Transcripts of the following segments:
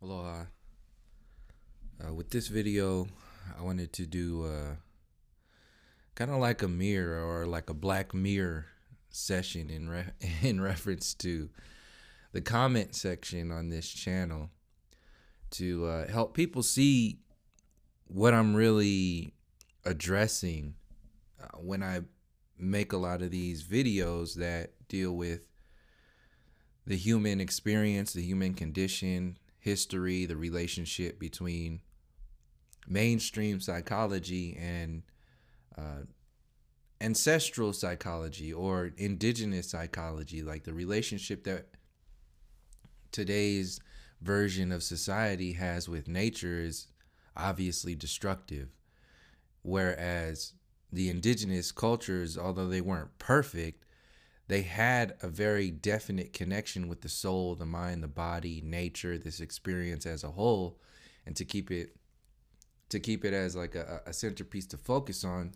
Aloha. With this video, I wanted to do kind of like a mirror or like a black mirror session in reference to the comment section on this channel to help people see what I'm really addressing when I make a lot of these videos that deal with the human experience, the human condition, history, the relationship between mainstream psychology and ancestral psychology or indigenous psychology, like the relationship that today's version of society has with nature is obviously destructive, whereas the indigenous cultures, although they weren't perfect, they had a very definite connection with the soul, the mind, the body, nature, this experience as a whole. And to keep it as like a centerpiece to focus on,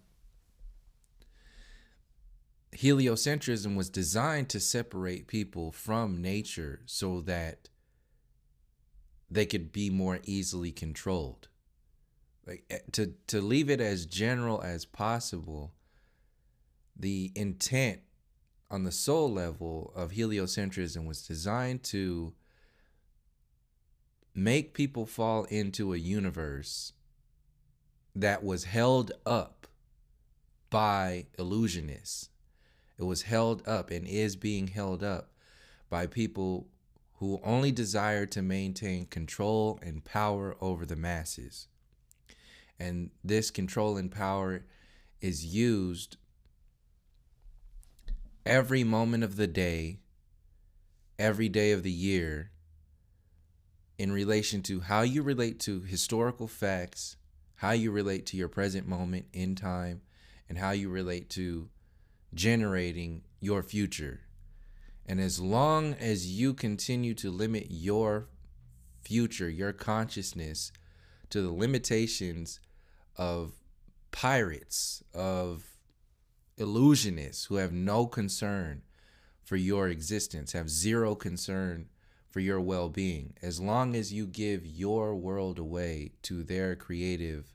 heliocentrism was designed to separate people from nature so that they could be more easily controlled. Like to leave it as general as possible, the intent on the soul level of heliocentrism was designed to make people fall into a universe that was held up by illusionists. It was held up and is being held up by people who only desire to maintain control and power over the masses. And this control and power is used every moment of the day, every day of the year, in relation to how you relate to historical facts, how you relate to your present moment in time, and how you relate to generating your future. And as long as you continue to limit your future, your consciousness, to the limitations of pirates, of illusionists who have no concern for your existence, have zero concern for your well-being, as long as you give your world away to their creative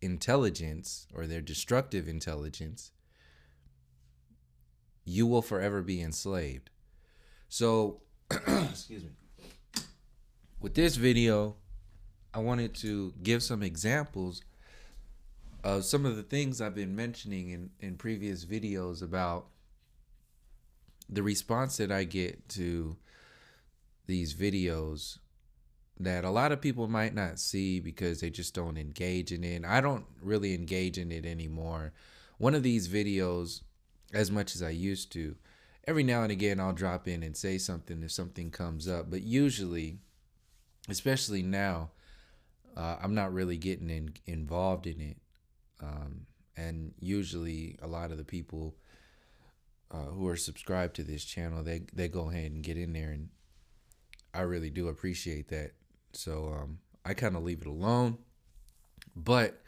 intelligence or their destructive intelligence, you will forever be enslaved. So, excuse me. With this video, I wanted to give some examples of some of the things I've been mentioning in previous videos about the response that I get to these videos that a lot of people might not see because they just don't engage in it. I don't really engage in it anymore. One of these videos, as much as I used to, every now and again I'll drop in and say something if something comes up, but usually, especially now, I'm not really getting involved in it. And usually a lot of the people who are subscribed to this channel, they go ahead and get in there, and I really do appreciate that. So I kind of leave it alone. But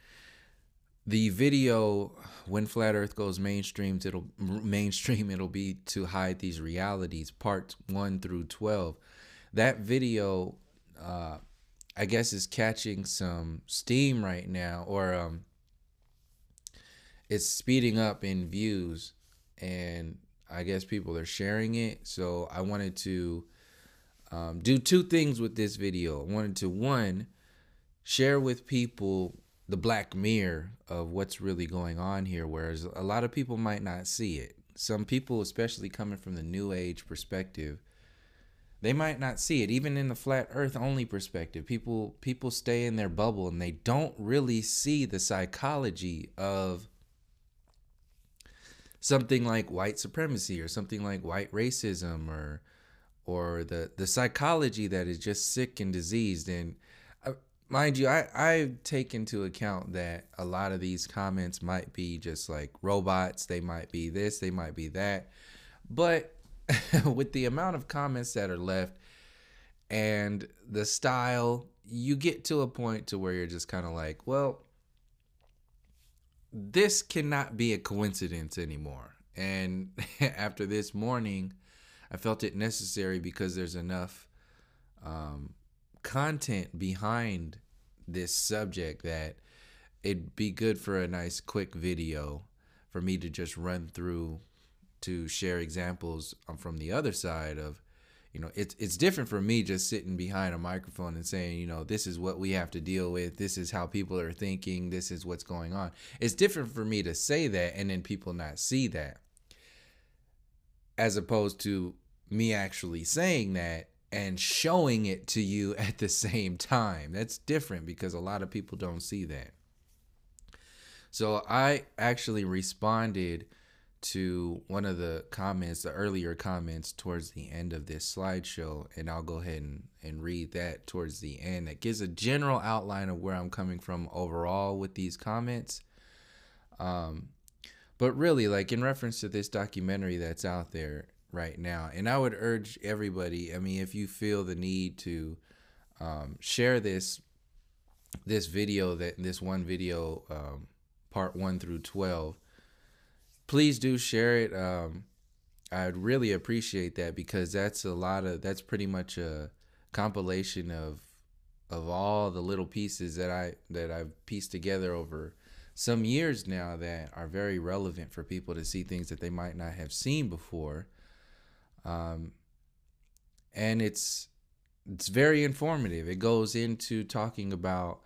the video, when Flat Earth goes mainstream, it'll be to hide these realities, parts 1 through 12. That video, I guess, is catching some steam right now, or it's speeding up in views, and I guess people are sharing it. So I wanted to do two things with this video. I wanted to, one, share with people the black mirror of what's really going on here, whereas a lot of people might not see it. Some people, especially coming from the New Age perspective, they might not see it. Even in the flat earth only perspective, people stay in their bubble and they don't really see the psychology of something like white supremacy or something like white racism, or the psychology that is just sick and diseased. And mind you, I take into account that a lot of these comments might be just like robots. They might be this, they might be that. But with the amount of comments that are left and the style, you get to a point to where you're just kind of like, well, this cannot be a coincidence anymore. And after this morning, I felt it necessary because there's enough content behind this subject that it'd be good for a nice quick video for me to just run through to share examples from the other side of, it's different for me just sitting behind a microphone and saying, this is what we have to deal with. This is how people are thinking. This is what's going on. It's different for me to say that and then people not see that, as opposed to me actually saying that and showing it to you at the same time. That's different because a lot of people don't see that. So I actually responded to one of the comments, the earlier comments towards the end of this slideshow, and I'll go ahead and read that towards the end. That gives a general outline of where I'm coming from overall with these comments. But really, like in reference to this documentary that's out there right now, and I would urge everybody, if you feel the need to share this video, this one video, part 1 through 12, please do share it. I'd really appreciate that, because that's pretty much a compilation of all the little pieces that I've pieced together over some years now that are very relevant for people to see things that they might not have seen before. And it's very informative. It goes into talking about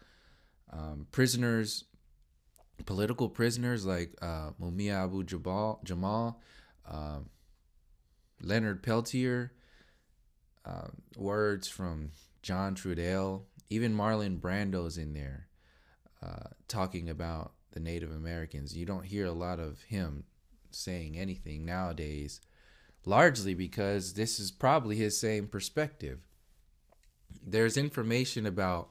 prisoners, political prisoners like Mumia Abu Jamal, Leonard Peltier, words from John Trudell, even Marlon Brando's in there, talking about the Native Americans. You don't hear a lot of him saying anything nowadays, largely because this is probably his same perspective. There's information about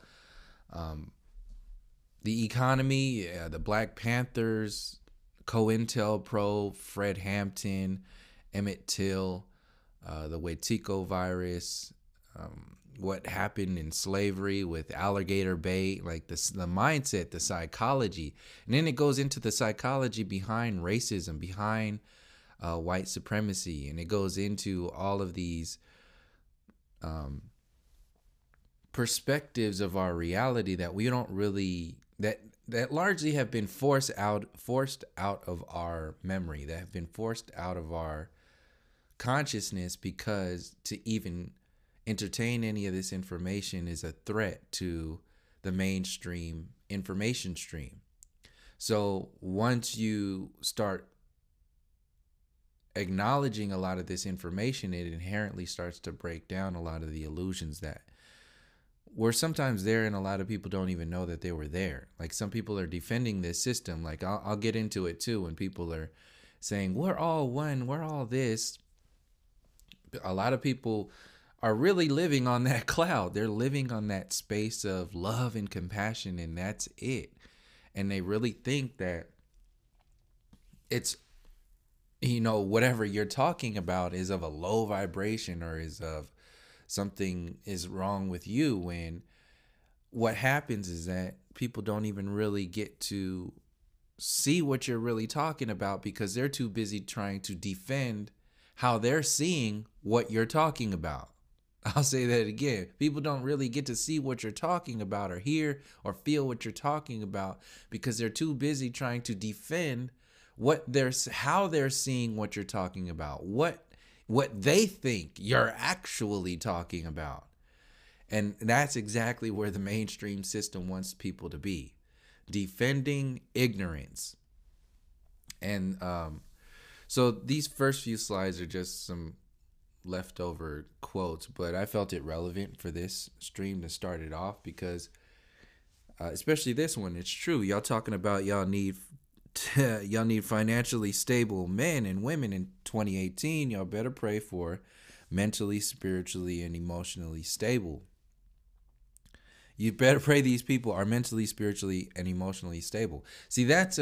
the economy, the Black Panthers, COINTELPRO, Fred Hampton, Emmett Till, the Wetiko virus, what happened in slavery with alligator bait, like the mindset, the psychology. And then it goes into the psychology behind racism, behind white supremacy. And it goes into all of these perspectives of our reality that we don't really, that largely have been forced out of our memory, that have been forced out of our consciousness, because to even entertain any of this information is a threat to the mainstream information stream. So once you start acknowledging a lot of this information, it inherently starts to break down a lot of the illusions that were sometimes there, and a lot of people don't even know that they were there. Like, some people are defending this system. Like, I'll get into it too, when people are saying we're all one, we're all this. A lot of people are really living on that cloud. They're living on that space of love and compassion, and that's it. And they really think that it's, whatever you're talking about is of a low vibration, or is of something is wrong with you, when what happens is that people don't even really get to see what you're really talking about, because they're too busy trying to defend how they're seeing what you're talking about. I'll say that again. People don't really get to see what you're talking about, or hear or feel what you're talking about, because they're too busy trying to defend how they're seeing what you're talking about, what they think you're actually talking about. And that's exactly where the mainstream system wants people to be, defending ignorance. And so these first few slides are just some leftover quotes, but I felt it relevant for this stream to start it off, because especially this one, it's true. Y'all talking about y'all need financially stable men and women in 2018. Y'all better pray for mentally, spiritually, and emotionally stable. You better pray these people are mentally, spiritually, and emotionally stable. See, that's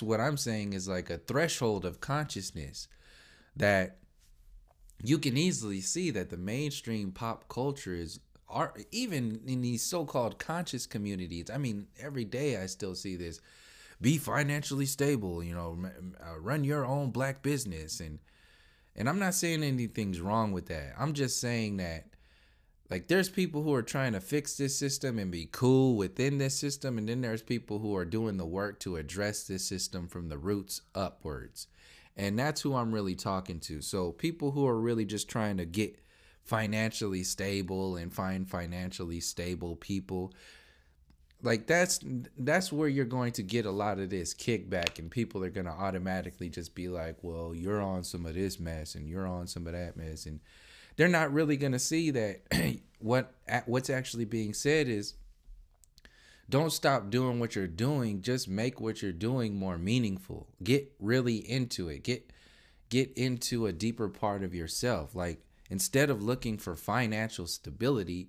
what I'm saying is like a threshold of consciousness that you can easily see that the mainstream pop culture are even in these so-called conscious communities. I mean, every day I still see this: be financially stable, run your own black business. And I'm not saying anything's wrong with that. I'm just saying that Like, there's people who are trying to fix this system and be cool within this system, and then there's people who are doing the work to address this system from the roots upwards. And that's who I'm really talking to. So people who are really just trying to get financially stable and find financially stable people, like that's where you're going to get a lot of this kickback, and people are going to automatically just be like, well, you're on some of this mess and you're on some of that mess, and they're not really going to see that what's actually being said is, don't stop doing what you're doing, just make what you're doing more meaningful. Get really into it. Get into a deeper part of yourself. Like, instead of looking for financial stability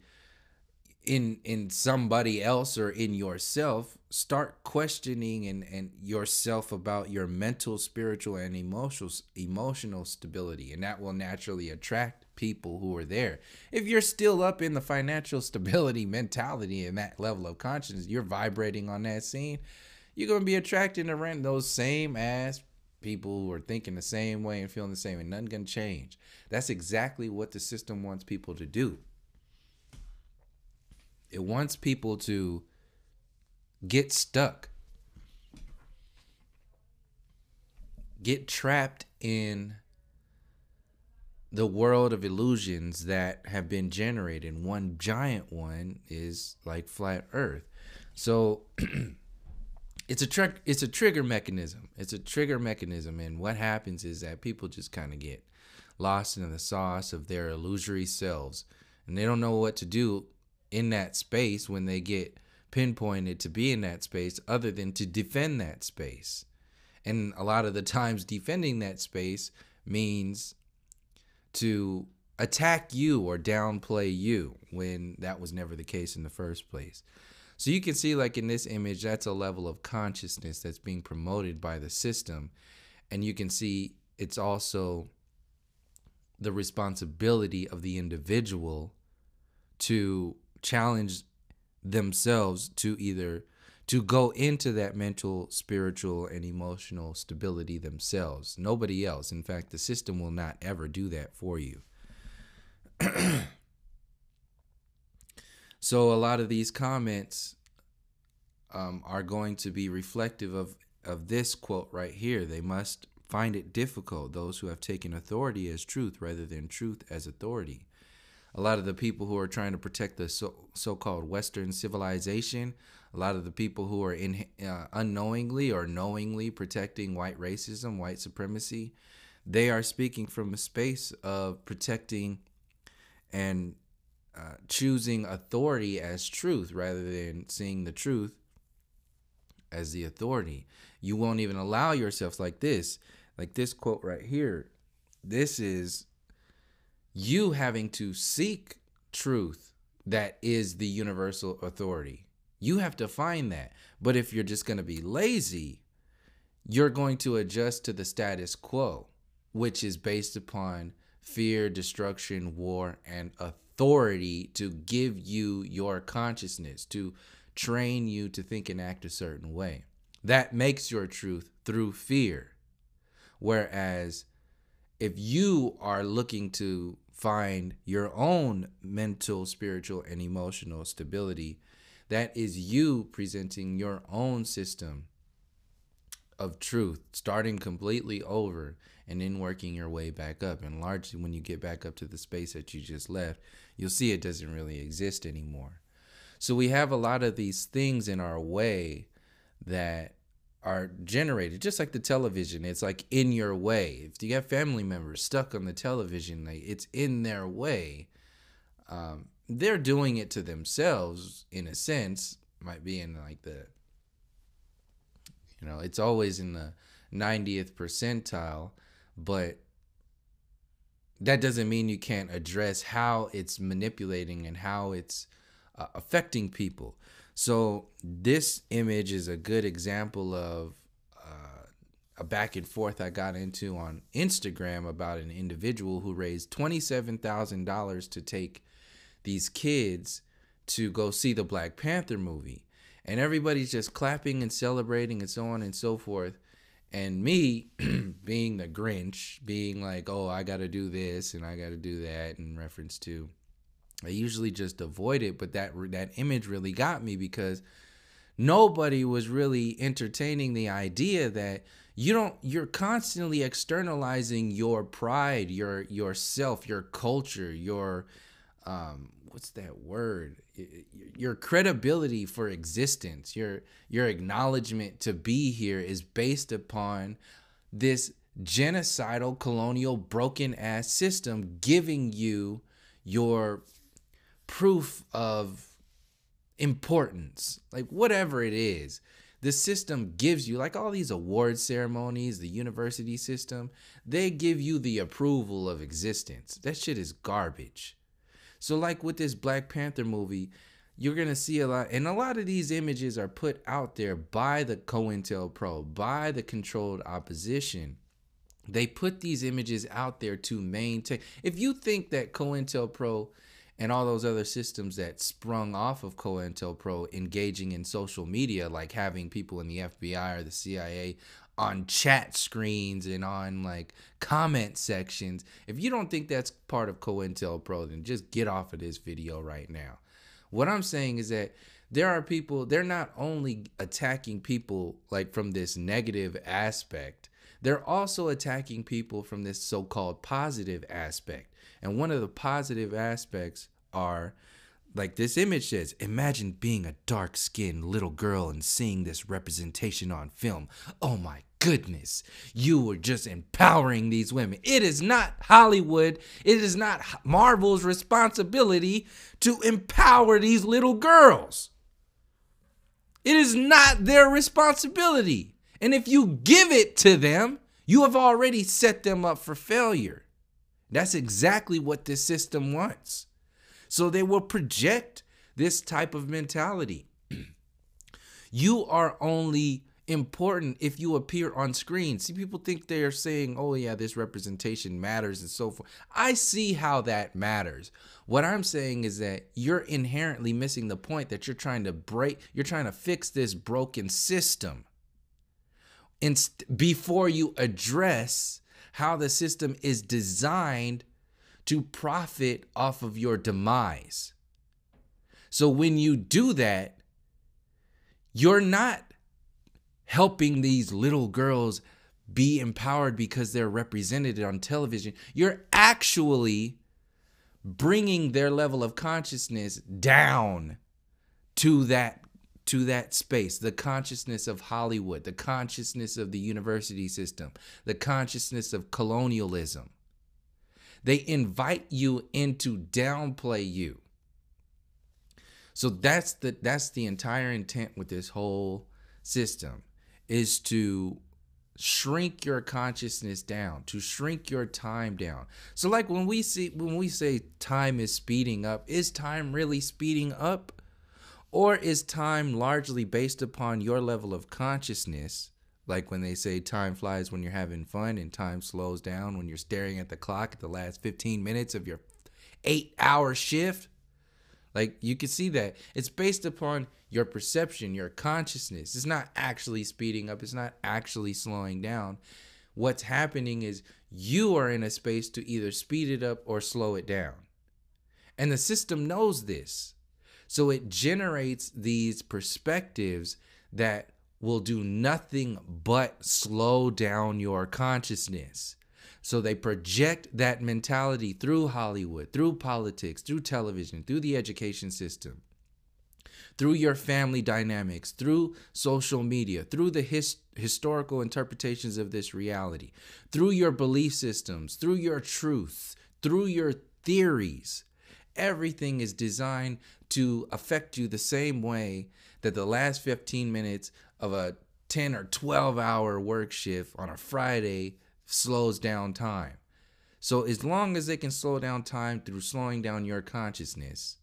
in somebody else or in yourself, start questioning and yourself about your mental, spiritual, and emotional stability, and that will naturally attract people who are there. If you're still up in the financial stability mentality and that level of consciousness, you're vibrating on that scene, you're going to be attracting around those same ass people who are thinking the same way and feeling the same, and nothing's going to change. That's exactly what the system wants people to do. It wants people to get stuck, get trapped in the world of illusions that have been generated. One giant one is like flat Earth. So it's a trigger mechanism. It's a trigger mechanism, and what happens is that people just kind of get lost in the sauce of their illusory selves, and they don't know what to do in that space when they get pinpointed to be in that space, other than to defend that space. And a lot of the times defending that space means to attack you or downplay you, when that was never the case in the first place. So you can see, like in this image, that's a level of consciousness that's being promoted by the system. And you can see it's also the responsibility of the individual to challenge themselves to go into that mental, spiritual, and emotional stability themselves. Nobody else. In fact, the system will not ever do that for you. So a lot of these comments are going to be reflective of this quote right here. They must find it difficult, those who have taken authority as truth rather than truth as authority. A lot of the people who are trying to protect the so-called Western civilization, a lot of the people who are unknowingly or knowingly protecting white racism, white supremacy, they are speaking from a space of protecting and choosing authority as truth rather than seeing the truth as the authority. You won't even allow yourselves like this quote right here. This is you having to seek truth that is the universal authority. You have to find that. But if you're just going to be lazy, you're going to adjust to the status quo, which is based upon fear, destruction, war, and authority to give you your consciousness, to train you to think and act a certain way. That makes your truth through fear. Whereas if you are looking to find your own mental, spiritual, and emotional stability, that is you presenting your own system of truth, starting completely over and then working your way back up. And largely when you get back up to the space that you just left, you'll see it doesn't really exist anymore. So we have a lot of these things in our way that are generated, just like the television. It's like in your way. If you have family members stuck on the television, like it's in their way. They're doing it to themselves in a sense. Might be in like the, it's always in the 90th percentile, but that doesn't mean you can't address how it's manipulating and how it's affecting people. So this image is a good example of a back and forth I got into on Instagram about an individual who raised $27,000 to take these kids to go see the Black Panther movie. And everybody's just clapping and celebrating and so on and so forth. And me being the Grinch, being like, oh, I got to do this and I got to do that in reference to I usually just avoid it, but that image really got me because nobody was really entertaining the idea that you're constantly externalizing your pride, your self, your culture, your what's that word, your credibility for existence, your acknowledgement to be here is based upon this genocidal, colonial, broken ass system giving you your proof of importance, like whatever it is. The system gives you, like all these award ceremonies, the university system, they give you the approval of existence. That shit is garbage. So like with this Black Panther movie, you're going to see a lot, and a lot of these images are put out there by the COINTELPRO, by the controlled opposition. They put these images out there to maintain. If you think that COINTELPRO and all those other systems that sprung off of COINTELPRO engaging in social media, like having people in the FBI or the CIA on chat screens and on like comment sections, if you don't think that's part of COINTELPRO, then just get off of this video right now. What I'm saying is that there are people, they're not only attacking people like from this negative aspect, they're also attacking people from this so-called positive aspect. And one of the positive aspects are, like this image says, imagine being a dark-skinned little girl and seeing this representation on film. Oh my goodness, you were just empowering these women. It is not Hollywood, it is not Marvel's responsibility to empower these little girls. It is not their responsibility. And if you give it to them, you have already set them up for failure. That's exactly what this system wants. So they will project this type of mentality. You are only important if you appear on screen. See, people think they're saying, oh yeah, this representation matters and so forth. I see how that matters. What I'm saying is that you're inherently missing the point that you're trying to fix this broken system. Before you address how the system is designed to profit off of your demise. So when you do that, you're not helping these little girls be empowered because they're represented on television. You're actually bringing their level of consciousness down to that space, the consciousness of Hollywood, the consciousness of the university system, the consciousness of colonialism. They invite you in to downplay you. So that's the entire intent with this whole system, is to shrink your consciousness down, to shrink your time down. So like when we say time is speeding up, is time really speeding up? Or is time largely based upon your level of consciousness? Like when they say time flies when you're having fun and time slows down when you're staring at the clock at the last 15 minutes of your 8-hour shift. Like you can see that it's based upon your perception, your consciousness. It's not actually speeding up. It's not actually slowing down. What's happening is you are in a space to either speed it up or slow it down. And the system knows this. So it generates these perspectives that will do nothing but slow down your consciousness. So they project that mentality through Hollywood, through politics, through television, through the education system, through your family dynamics, through social media, through the historical interpretations of this reality, through your belief systems, through your truth, through your theories. Everything is designed to affect you the same way that the last 15 minutes of a 10 or 12 hour work shift on a Friday slows down time. So as long as they can slow down time through slowing down your consciousness,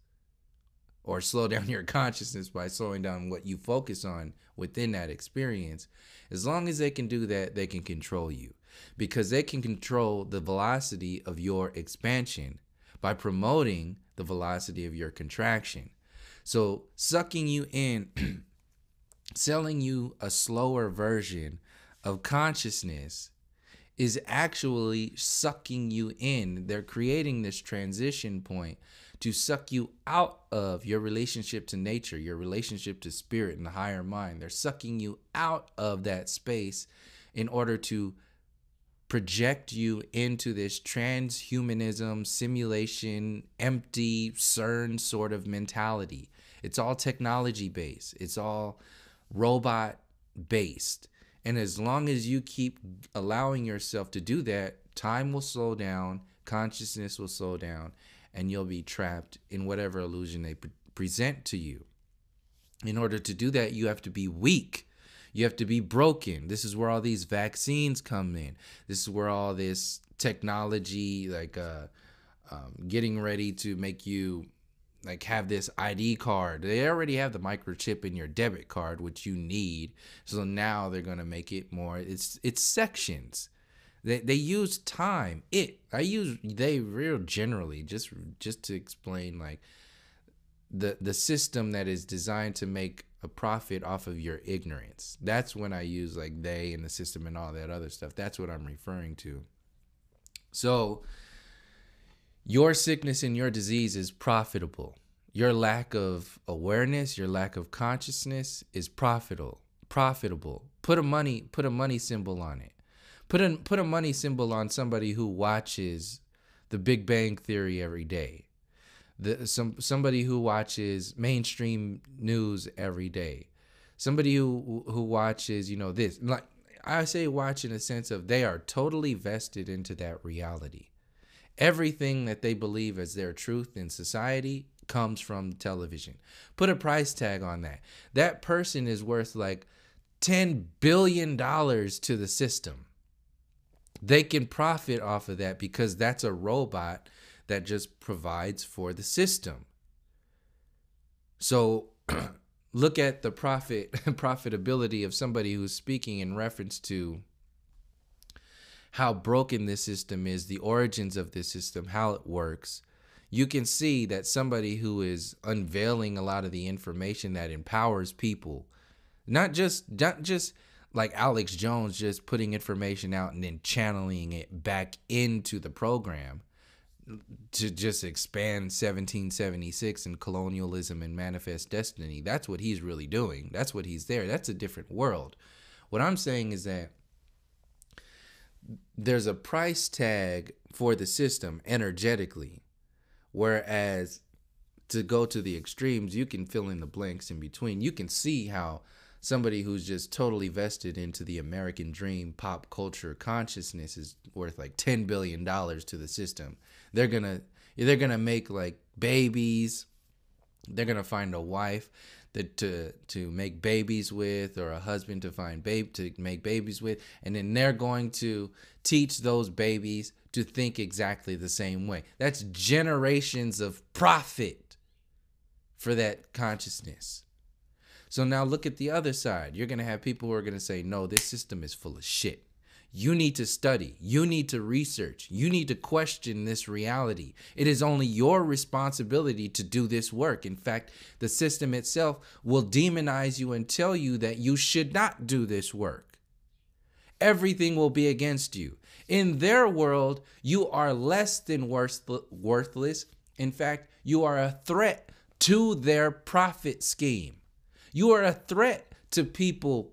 or slow down your consciousness by slowing down what you focus on within that experience, as long as they can do that, they can control you, because they can control the velocity of your expansion by promoting the velocity of your contraction. So sucking you in, selling you a slower version of consciousness is actually sucking you in. They're creating this transition point to suck you out of your relationship to nature, your relationship to spirit and the higher mind. They're sucking you out of that space in order to project you into this transhumanism, simulation, empty CERN sort of mentality. It's all technology based. It's all robot based. And as long as you keep allowing yourself to do that, time will slow down, consciousness will slow down, and you'll be trapped in whatever illusion they present to you. In order to do that, you have to be weak. You have to be broken. This is where all these vaccines come in. This is where all this technology, like getting ready to make you like have this ID card. They already have the microchip in your debit card, which you need. So now they're gonna make it more. It's sections. They use time. They real generally just to explain like the system that is designed to make a profit off of your ignorance. That's when I use like they and the system and all that other stuff. That's what I'm referring to. So your sickness and your disease is profitable. Your lack of awareness, your lack of consciousness is profitable. Put a money symbol on it. Put a money symbol on somebody who watches The Big Bang Theory every day. Somebody who watches mainstream news every day. Somebody who watches, this. Like I say watch in a sense of they are totally vested into that reality. Everything that they believe as their truth in society comes from television. Put a price tag on that. That person is worth like $10 billion to the system. They can profit off of that because that's a robot that just provides for the system. So look at the profitability of somebody who's speaking in reference to how broken this system is, the origins of this system, how it works. You can see that somebody who is unveiling a lot of the information that empowers people, not just like Alex Jones just putting information out and then channeling it back into the program to just expand 1776 and colonialism and manifest destiny. That's what he's really doing. That's what he's there. That's a different world. What I'm saying is that there's a price tag for the system energetically, whereas to go to the extremes, you can fill in the blanks in between. You can see how somebody who's just totally vested into the American dream, pop culture consciousness is worth like $10 billion to the system. They're gonna make like babies. They're gonna find a wife that to make babies with, or a husband to make babies with, and then they're going to teach those babies to think exactly the same way. That's generations of profit for that consciousness. So now look at the other side. You're going to have people who are going to say, no, this system is full of shit. You need to study. You need to research. You need to question this reality. It is only your responsibility to do this work. In fact, the system itself will demonize you and tell you that you should not do this work. Everything will be against you. In their world, you are less than worthless. In fact, you are a threat to their profit scheme. You are a threat to people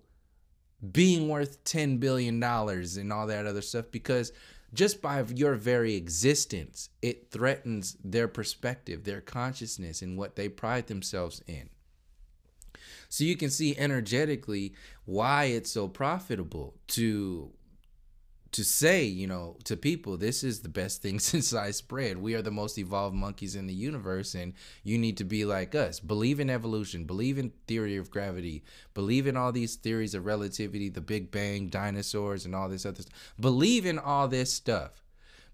being worth $10 billion and all that other stuff, because just by your very existence, it threatens their perspective, their consciousness, and what they pride themselves in. So you can see energetically why it's so profitable to say, to people, this is the best thing since sliced bread. We are the most evolved monkeys in the universe, and you need to be like us. Believe in evolution, believe in theory of gravity, believe in all these theories of relativity, the Big Bang, dinosaurs, and all this other stuff. Believe in all this stuff,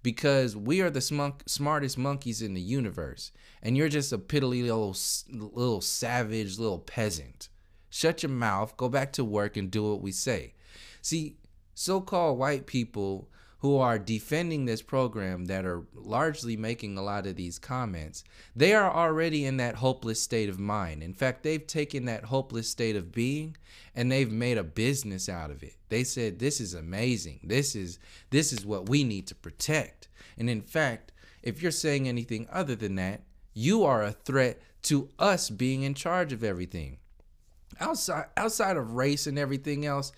because we are the smartest monkeys in the universe, and you're just a piddly little savage little peasant. Shut your mouth, go back to work, and do what we say. See, so-called white people who are defending this program, that are largely making a lot of these comments, they are already in that hopeless state of mind. In fact, they've taken that hopeless state of being and they've made a business out of it. They said, this is amazing. This is what we need to protect. And in fact, if you're saying anything other than that, You are a threat to us being in charge of everything. Outside of race and everything else,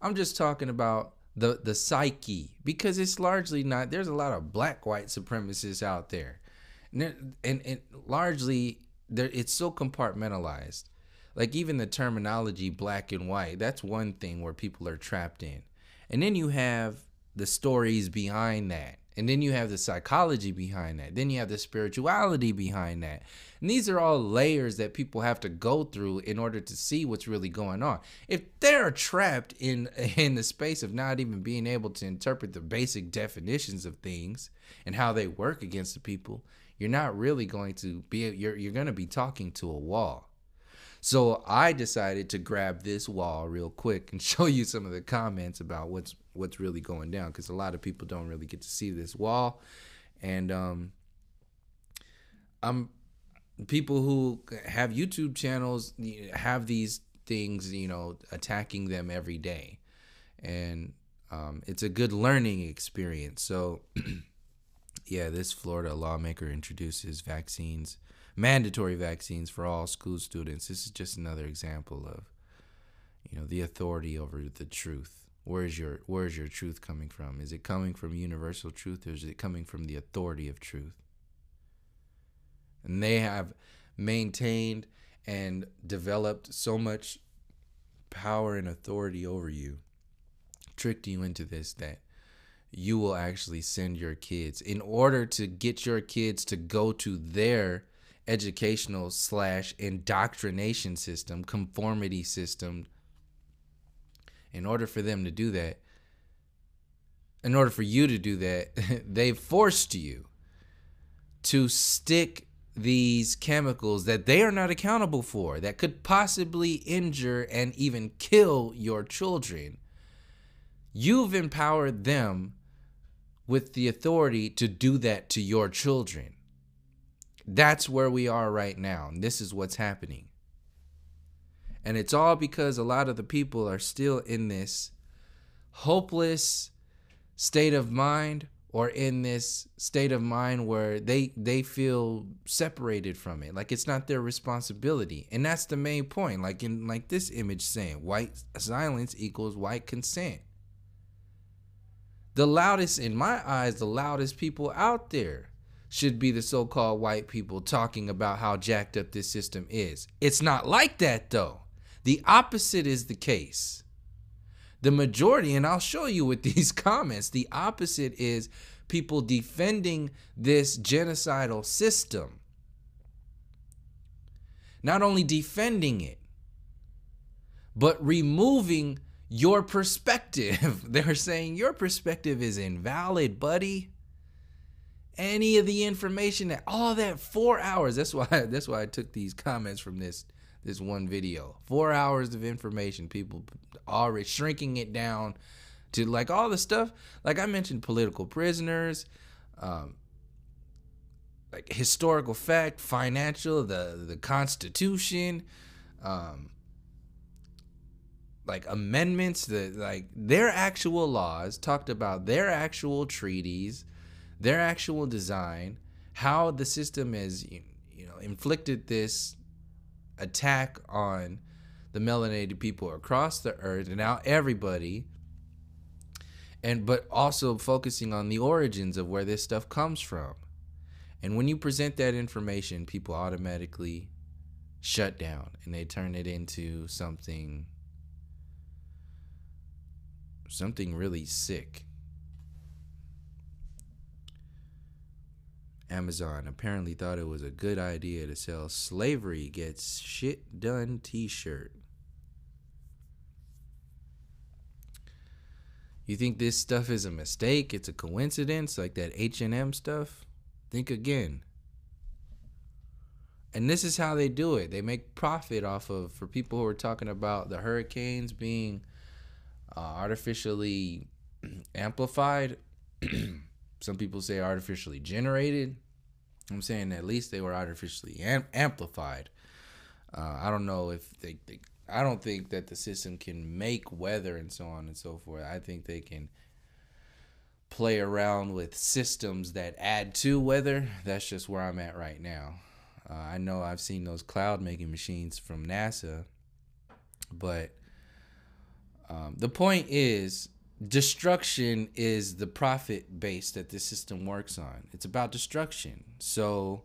I'm just talking about the psyche, because it's largely not. There's a lot of black white supremacists out there, and largely it's so compartmentalized. Like even the terminology black and white, that's one thing where people are trapped in. And then you have the stories behind that. And then you have the psychology behind that. Then you have the spirituality behind that. And these are all layers that people have to go through in order to see what's really going on. If they're trapped in the space of not even being able to interpret the basic definitions of things and how they work against the people, you're not really going to be, you're going to be talking to a wall. So I decided to grab this wall real quick and show you some of the comments about what's really going down, because a lot of people don't really get to see this wall. And people who have YouTube channels have these things, attacking them every day. And it's a good learning experience. So yeah, this Florida lawmaker introduces mandatory vaccines for all school students. This is just another example of, the authority over the truth. Where's your truth coming from? Is it coming from universal truth, or is it coming from the authority of truth? And they have maintained and developed so much power and authority over you, tricked you into this, that you will actually send your kids, in order to get your kids to go to their educational / indoctrination system, conformity system. In order for them to do that, in order for you to do that, they've forced you to stick these chemicals that they are not accountable for, that could possibly injure and even kill your children. You've empowered them with the authority to do that to your children. That's where we are right now. And this is what's happening. And it's all because a lot of the people are still in this hopeless state of mind, or in this state of mind where they feel separated from it. Like it's not their responsibility. And that's the main point. Like in this image saying, white silence equals white consent. The loudest, in my eyes, the loudest people out there should be the so-called white people talking about how jacked up this system is. It's not like that, though. The opposite is the case. The majority, and I'll show you with these comments, the opposite is people defending this genocidal system. Not only defending it, but removing your perspective. They're saying your perspective is invalid, buddy. Any of the information, all that 4 hours. That's why I took these comments from this one video. 4 hours of information. People already shrinking it down to like all the stuff. Like I mentioned, political prisoners, like historical fact, financial, the Constitution, like amendments, like their actual laws, talked about their actual treaties, their actual design, how the system has inflicted this attack on the melanated people across the earth, and now everybody, but also focusing on the origins of where this stuff comes from. And when you present that information, people automatically shut down and they turn it into something really sick. Amazon apparently thought it was a good idea to sell slavery gets shit done t-shirt. You think this stuff is a mistake? It's a coincidence, like that H&M stuff? Think again. And this is how they do it. They make profit off of, for people who are talking about the hurricanes being artificially amplified. Some people say artificially generated. I'm saying at least they were artificially amplified. I don't know if I don't think that the system can make weather and so on and so forth. I think they can play around with systems that add to weather. That's just where I'm at right now. I know I've seen those cloud making machines from NASA, but the point is, destruction is the profit base that this system works on. It's about destruction. So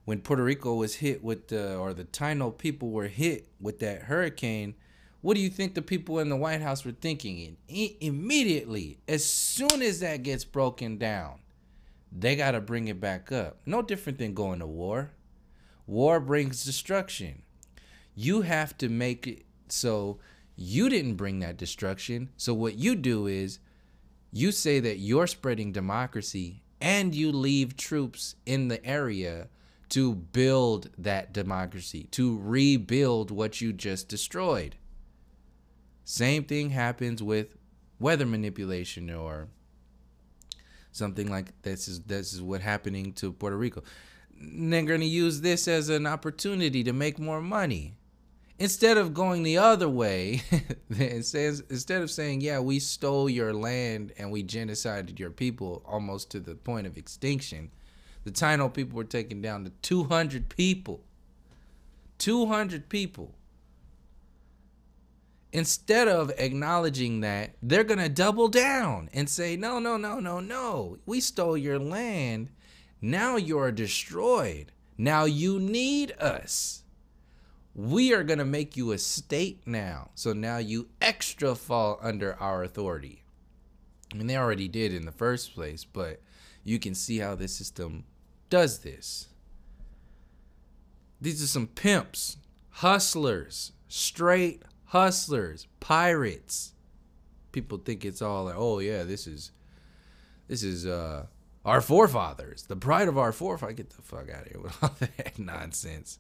when Puerto Rico was hit with the Taino people were hit with that hurricane, what do you think the people in the White House were thinking? Immediately, as soon as that gets broken down, they got to bring it back up. No different than going to war. War brings destruction. You have to make it so you didn't bring that destruction. So what you do is you say that you're spreading democracy and you leave troops in the area to build that democracy, to rebuild what you just destroyed. Same thing happens with weather manipulation or something like this is what happening to Puerto Rico. They're going to use this as an opportunity to make more money. Instead of going the other way, instead of saying, yeah, we stole your land and we genocided your people almost to the point of extinction, the Taino people were taken down to 200 people. 200 people. Instead of acknowledging that, they're going to double down and say, no. We stole your land. Now you're destroyed. Now you need us. We are going to make you a state now. So now you extra fall under our authority. I mean, they already did in the first place, but you can see how this system does this. These are some pimps, hustlers, straight hustlers, pirates. People think it's all like, oh yeah, this is our forefathers, the pride of our forefathers. Get the fuck out of here with all that nonsense.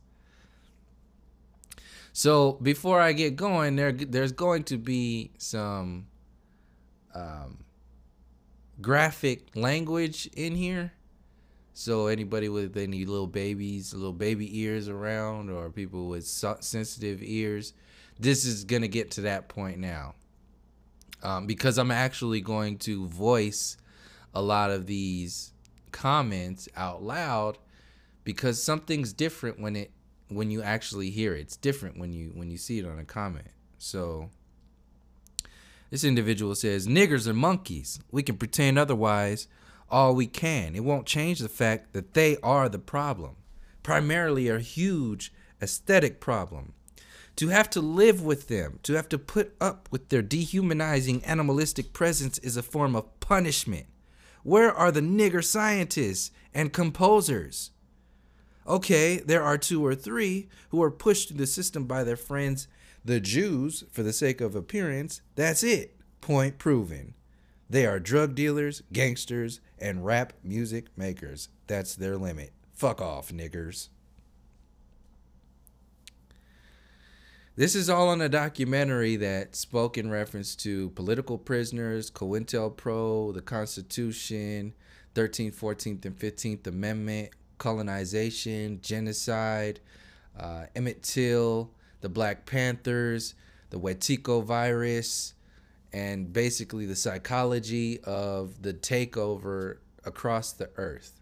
So before I get going, there's going to be some graphic language in here. So anybody with any little baby ears around, or people with sensitive ears, this is going to get to that point now. Because I'm actually going to voice a lot of these comments out loud, because something's different when you actually hear it. It's different when you see it on a comment. So this individual says, niggers are monkeys. We can pretend otherwise all we can. It won't change the fact that they are the problem, primarily a huge aesthetic problem. To have to live with them, to have to put up with their dehumanizing animalistic presence is a form of punishment. Where are the nigger scientists and composers? Okay, there are 2 or 3 who are pushed through the system by their friends, the Jews, for the sake of appearance. That's it. Point proven. They are drug dealers, gangsters, and rap music makers. That's their limit. Fuck off, niggers. This is all on a documentary that spoke in reference to political prisoners, COINTELPRO, the Constitution, 13th, 14th, and 15th Amendment, colonization, genocide, Emmett Till, the Black Panthers, the Wetiko virus, and basically the psychology of the takeover across the earth.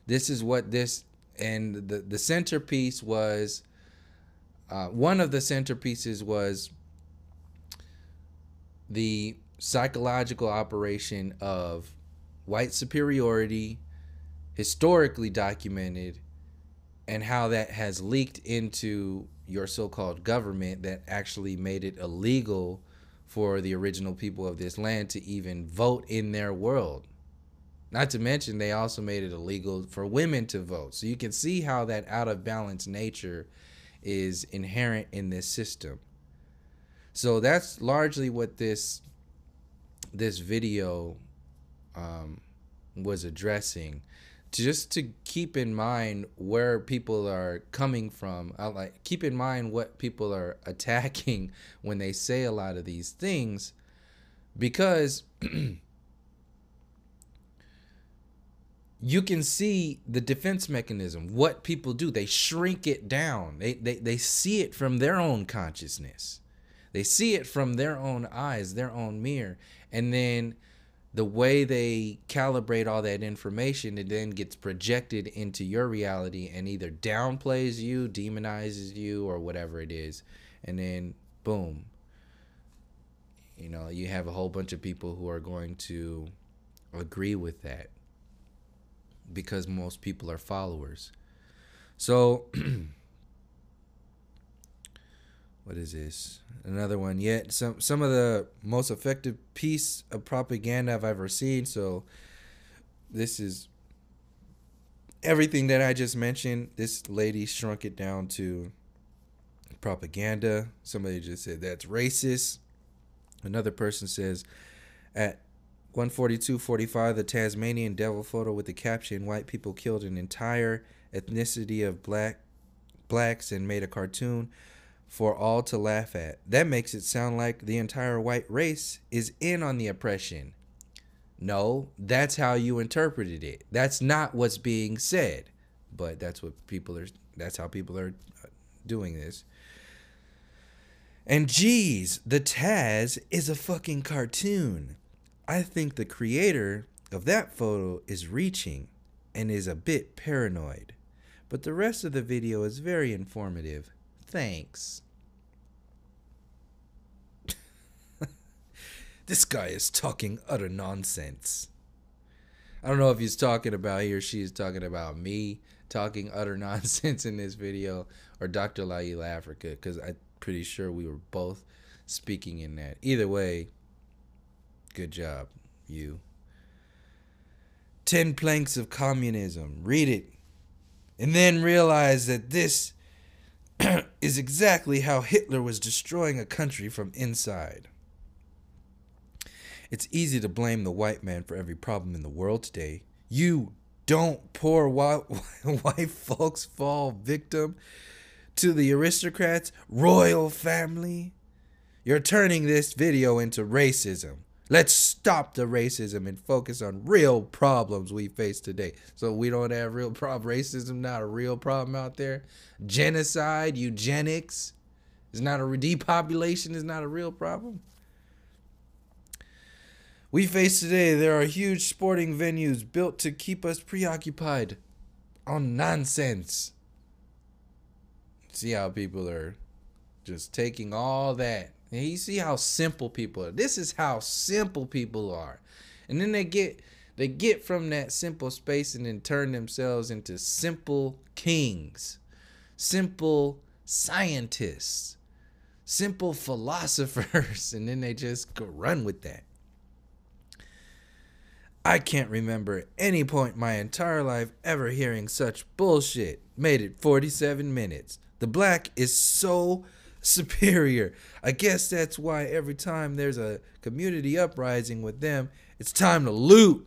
This is what this, and the centerpiece was, one of the centerpieces was the psychological operation of white superiority, historically documented, and how that has leaked into your so-called government that actually made it illegal for the original people of this land to even vote in their world. Not to mention, they also made it illegal for women to vote. So you can see how that out of balance nature is inherent in this system. So that's largely what this video was addressing. Just to keep in mind where people are coming from. Keep in mind what people are attacking when they say a lot of these things, because you can see the defense mechanism. What people do, they shrink it down. They see it from their own consciousness. They see it from their own eyes, their own mirror, and then the way they calibrate all that information, it then gets projected into your reality and either downplays you, demonizes you, or whatever it is. And then, boom, you know, you have a whole bunch of people who are going to agree with that because most people are followers. So, what is this? Another one. Yet some of the most effective piece of propaganda I've ever seen. So this is everything that I just mentioned. This lady shrunk it down to propaganda. Somebody just said that's racist. Another person says at 142:45, the Tasmanian devil photo with the caption, "White people killed an entire ethnicity of blacks and made a cartoon for all to laugh at. That makes it sound like the entire white race is in on the oppression." No, that's how you interpreted it. That's not what's being said, but that's how people are doing this. And geez, the Taz is a fucking cartoon. I think the creator of that photo is reaching and is a bit paranoid. But the rest of the video is very informative. Thanks. This guy is talking utter nonsense. I don't know if he or she is talking about me talking utter nonsense in this video, or Dr. Laila Africa, because I'm pretty sure we were both speaking in that. Either way, good job, you. 10 Planks of Communism. Read it. And then realize that this is exactly how Hitler was destroying a country from inside. It's easy to blame the white man for every problem in the world today. You don't poor white folks fall victim to the aristocrats' royal family. You're turning this video into racism. Let's stop the racism and focus on real problems we face today. So we don't have real problem. Racism not a real problem out there. Genocide, eugenics is not depopulation is not a real problem. We face today, there are huge sporting venues built to keep us preoccupied on nonsense. See how people are just taking all that. And you see how simple people are. This is how simple people are. And then they get from that simple space and then turn themselves into simple kings, simple scientists, simple philosophers, and then they just go run with that. I can't remember any point my entire life ever hearing such bullshit. Made it 47 minutes. The black is so superior. I guess that's why every time there's a community uprising with them, it's time to loot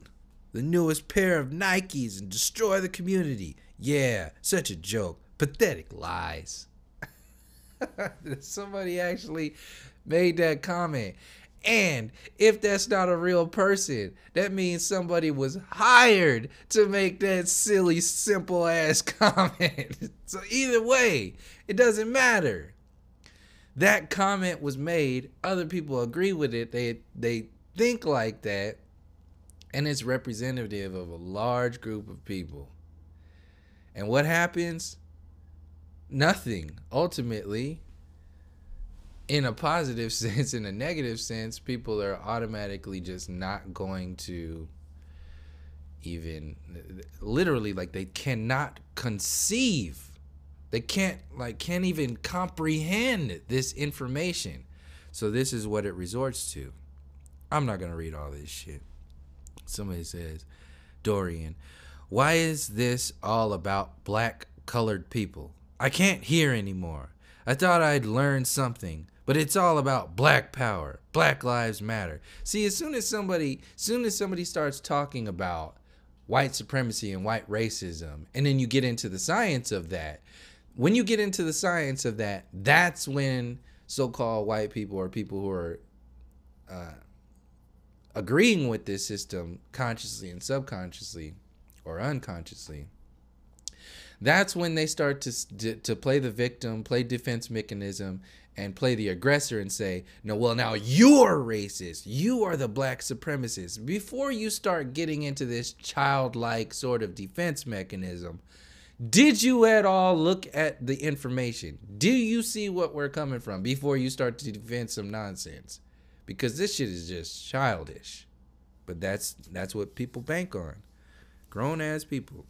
the newest pair of Nikes and destroy the community. Yeah, such a joke. Pathetic lies. Somebody actually made that comment. And if that's not a real person, that means somebody was hired to make that silly, simple ass comment. So either way, it doesn't matter. That comment was made. Other people agree with it. They think like that. And it's representative of a large group of people. And what happens? Nothing. Ultimately, in a positive sense, in a negative sense, people are automatically just not going to even, literally, like, they cannot conceive. They can't even comprehend this information. So this is what it resorts to. I'm not going to read all this shit. Somebody says, Dorian, why is this all about black colored people? I can't hear anymore. I thought I'd learned something, but it's all about black power. Black lives matter. See, as soon as somebody starts talking about white supremacy and white racism, and then you get into the science of that, when you get into the science of that, that's when so-called white people or people who are agreeing with this system consciously and subconsciously or unconsciously, That's when they start to play the victim, play defense mechanism, and play the aggressor and say, no, well, now you're racist. You are the black supremacist. Before you start getting into this childlike sort of defense mechanism, did you at all look at the information? Do you see what we're coming from before you start to defend some nonsense? Because this shit is just childish. But that's what people bank on. Grown ass people.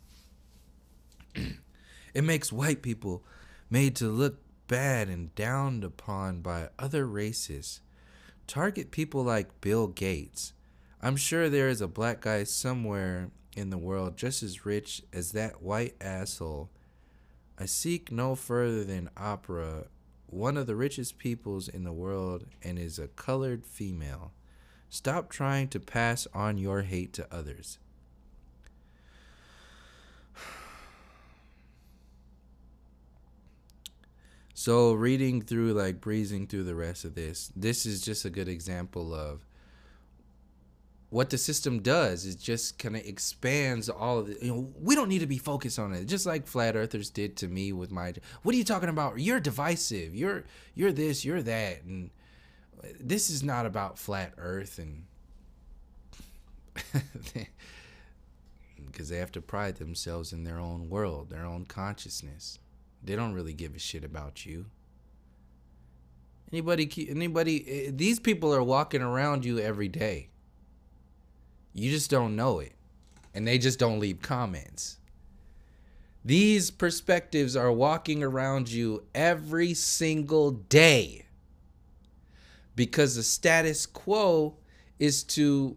It makes white people made to look bad and downed upon by other races. Target people like Bill Gates. I'm sure there is a black guy somewhere in the world just as rich as that white asshole. I seek no further than opera, one of the richest peoples in the world, and is a colored female. Stop trying to pass on your hate to others. So reading through, like breezing through the rest of this is just a good example of what the system does. It just kind of expands all of it. We don't need to be focused on it. Just like flat earthers did to me with my, what are you talking about? You're divisive. You're this, you're that. And this is not about flat earth. And because they have to pride themselves in their own world, their own consciousness. They don't really give a shit about you. Anybody, these people are walking around you every day. You just don't know it. And they just don't leave comments. These perspectives are walking around you every single day. Because the status quo is to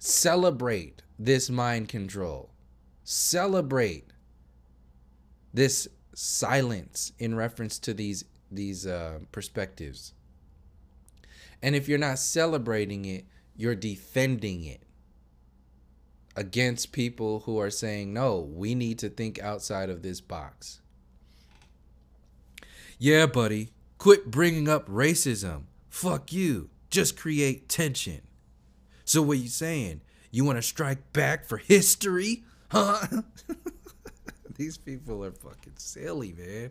celebrate this mind control. Celebrate this silence in reference to these perspectives. And if you're not celebrating it, you're defending it against people who are saying, no, we need to think outside of this box. Yeah, buddy, quit bringing up racism. Fuck you. Just create tension. So what you saying? You want to strike back for history? Huh? These people are fucking silly, man.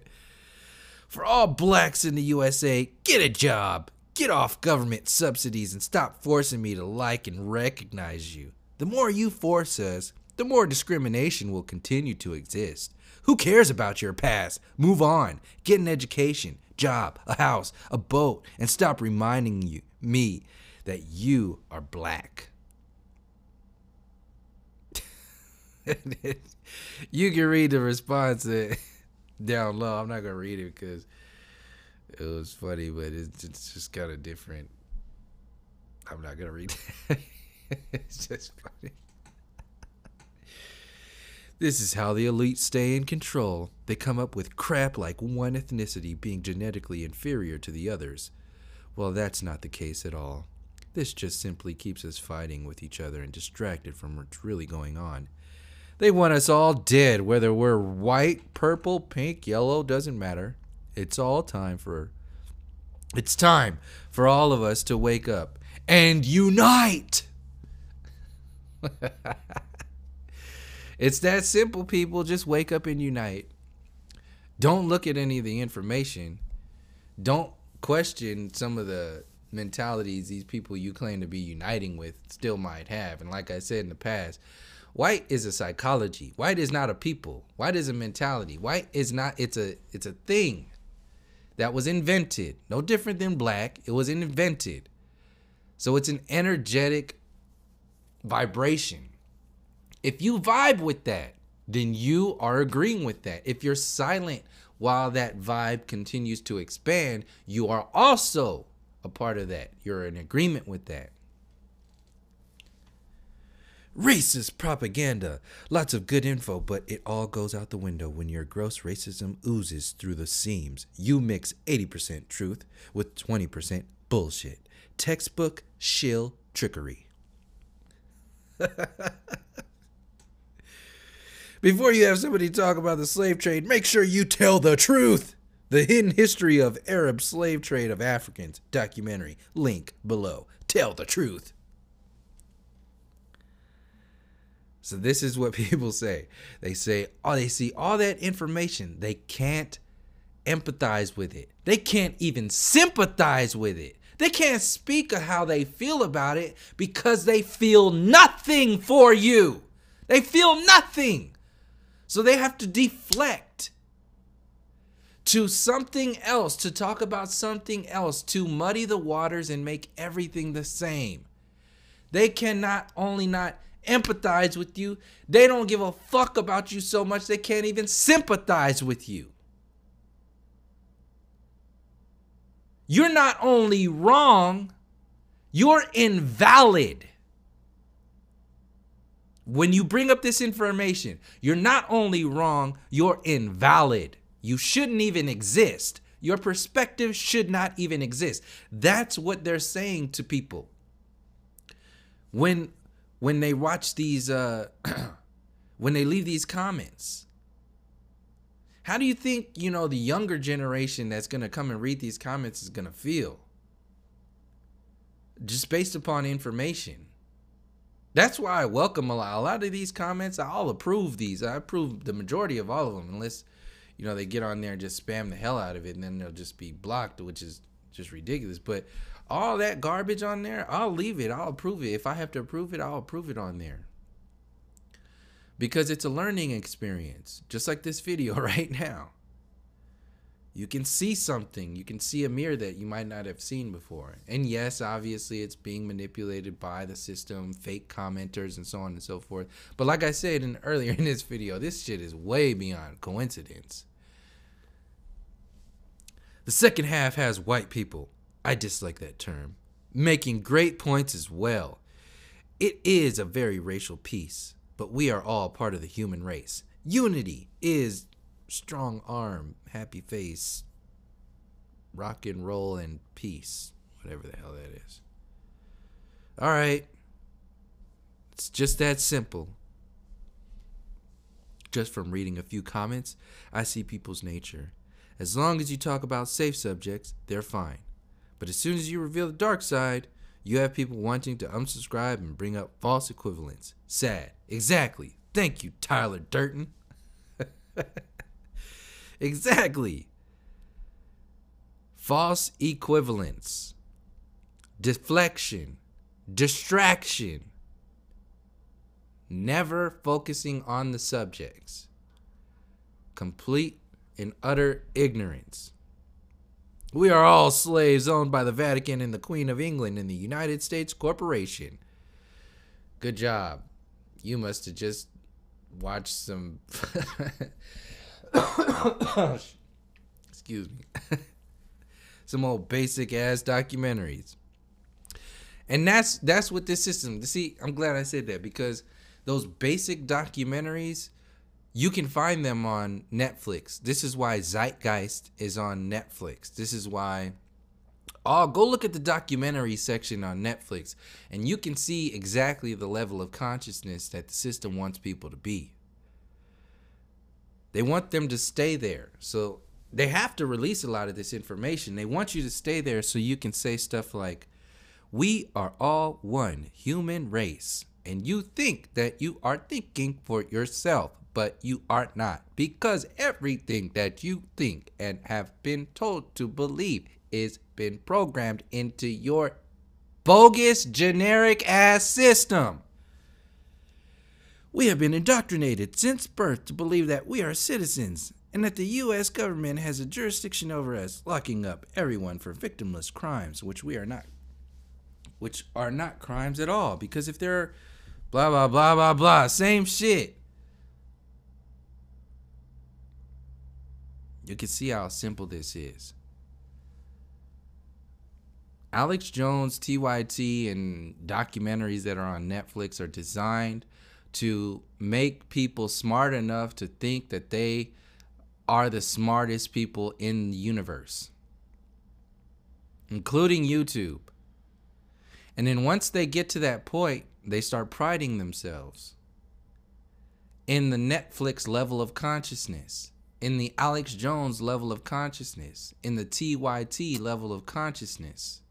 For all blacks in the USA, get a job. Get off government subsidies and stop forcing me to like and recognize you. The more you force us, the more discrimination will continue to exist. Who cares about your past? Move on. Get an education, job, a house, a boat, and stop reminding me that you are black. You can read the response down low. I'm not going to read it because it was funny, but it's just kind of different. I'm not going to read it. It's just funny. This is how the elite stay in control. They come up with crap like one ethnicity being genetically inferior to the others. Well, that's not the case at all. This just simply keeps us fighting with each other and distracted from what's really going on. They want us all dead, whether we're white, purple, pink, yellow, doesn't matter. It's time for all of us to wake up and unite. It's that simple, people. Just wake up and unite. Don't look at any of the information. Don't question some of the mentalities these people you claim to be uniting with still might have. And like I said in the past, white is a psychology. White is not a people. White is a mentality. White is not, it's a thing that was invented. No different than black. It was invented. So it's an energetic vibration. If you vibe with that, then you are agreeing with that. If you're silent while that vibe continues to expand, you are also a part of that. You're in agreement with that. Racist propaganda. Lots of good info, but it all goes out the window when your gross racism oozes through the seams. You mix 80% truth with 20% bullshit. Textbook shill trickery. Before you have somebody talk about the slave trade, make sure you tell the truth. The Hidden History of Arab Slave Trade of Africans documentary. Link below. Tell the truth. So this is what people say. They say, oh, they see all that information. They can't empathize with it. They can't even sympathize with it. They can't speak of how they feel about it because they feel nothing for you. They feel nothing. So they have to deflect to something else, to talk about something else, to muddy the waters and make everything the same. They cannot only not empathize with you, they don't give a fuck about you so much they can't even sympathize with you. You're not only wrong, you're invalid. When you bring up this information, you're not only wrong, you're invalid. You shouldn't even exist. Your perspective should not even exist. That's what they're saying to people. When they watch these, when they leave these comments, how do you think, the younger generation that's going to come and read these comments is going to feel? Just based upon information. That's why I welcome a lot of these comments. I'll approve these. I approve the majority of all of them, unless, they get on there and just spam the hell out of it, and then they'll just be blocked, which is just ridiculous. But all that garbage on there, I'll leave it. I'll approve it. If I have to approve it, I'll approve it on there. Because it's a learning experience, just like this video right now. You can see something. You can see a mirror that you might not have seen before. And yes, obviously it's being manipulated by the system, fake commenters, and so on and so forth. But like I said earlier in this video, this shit is way beyond coincidence. The second half has white people, I dislike that term, making great points as well. It is a very racial piece, but we are all part of the human race. Unity is strong arm, happy face, rock and roll, and peace. Whatever the hell that is. All right. It's just that simple. Just from reading a few comments, I see people's nature. As long as you talk about safe subjects, they're fine. But as soon as you reveal the dark side, you have people wanting to unsubscribe and bring up false equivalents. Sad. Exactly. Thank you, Tyler Durden. Exactly. False equivalence. Deflection. Distraction. Never focusing on the subjects. Complete and utter ignorance. We are all slaves owned by the Vatican and the Queen of England and the United States Corporation. Good job. You must have just watched some excuse me. Some old basic ass documentaries. And that's what this system. See, I'm glad I said that, because those basic documentaries, you can find them on Netflix. This is why Zeitgeist is on Netflix. This is why. Oh, go look at the documentary section on Netflix, and you can see exactly the level of consciousness that the system wants people to be. They want them to stay there. So they have to release a lot of this information. They want you to stay there so you can say stuff like, we are all one human race, and you think that you are thinking for yourself, but you are not, because everything that you think and have been told to believe is been programmed into your bogus generic ass system. We have been indoctrinated since birth to believe that we are citizens and that the U.S. government has a jurisdiction over us, locking up everyone for victimless crimes, which are not crimes at all, because if they're blah blah blah blah blah, same shit. You can see how simple this is. Alex Jones, TYT, and documentaries that are on Netflix are designed to make people smart enough to think that they are the smartest people in the universe, including YouTube. And then once they get to that point, they start priding themselves in the Netflix level of consciousness, in the Alex Jones level of consciousness, in the TYT level of consciousness.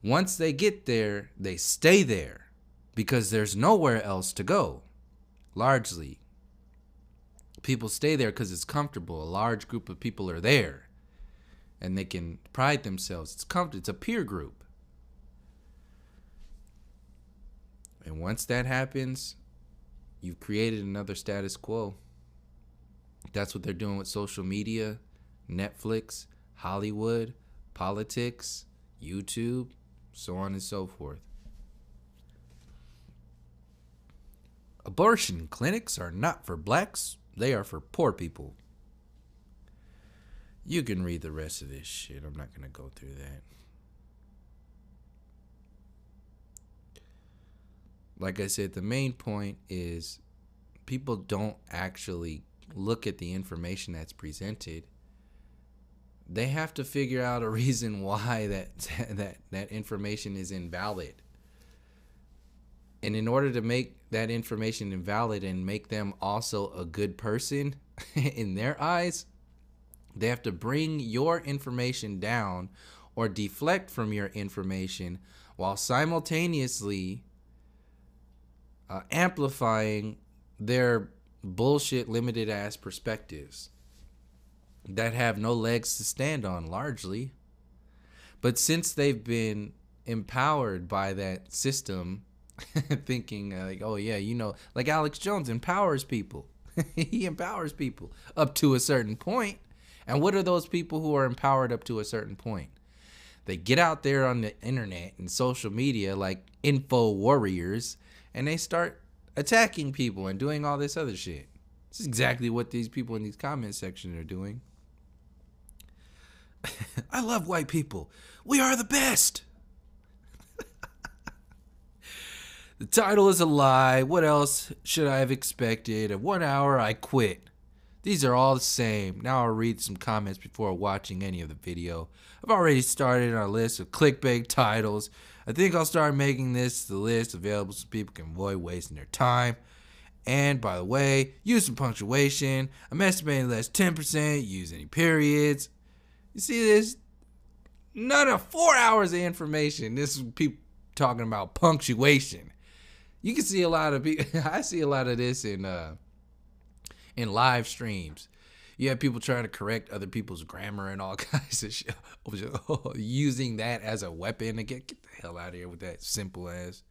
Once they get there, they stay there. because there's nowhere else to go. Largely, people stay there because it's comfortable. A large group of people are there, and they can pride themselves. It's comfortable. It's a peer group. And once that happens, you've created another status quo. That's what they're doing with social media, Netflix, Hollywood, politics, YouTube, so on and so forth. Abortion clinics are not for blacks. They are for poor people. You can read the rest of this shit. I'm not going to go through that. Like I said, the main point is people don't actually look at the information that's presented. They have to figure out a reason why that information is invalid. And in order to make that information invalid and make them also a good person in their eyes, they have to bring your information down or deflect from your information while simultaneously amplifying their bullshit limited ass perspectives that have no legs to stand on largely. But since they've been empowered by that system, thinking like, oh yeah, you know, like Alex Jones empowers people. He empowers people up to a certain point. And what are those people who are empowered up to a certain point? They get out there on the internet and social media like info warriors, and they start attacking people and doing all this other shit. This is exactly what these people in these comment sections are doing. I love white people. We are the best. The title is a lie. What else should I have expected? In 1 hour, I quit. These are all the same. Now I'll read some comments before watching any of the video. I've already started our list of clickbait titles. I think I'll start making this the list available so people can avoid wasting their time. And by the way, use some punctuation. I'm estimating less 10%. Use any periods. You see this? None of 4 hours of information. This is people talking about punctuation. You can see a lot of people. I see a lot of this in live streams. You have people trying to correct other people's grammar and all kinds of shit. Using that as a weapon to get the hell out of here with that simple ass.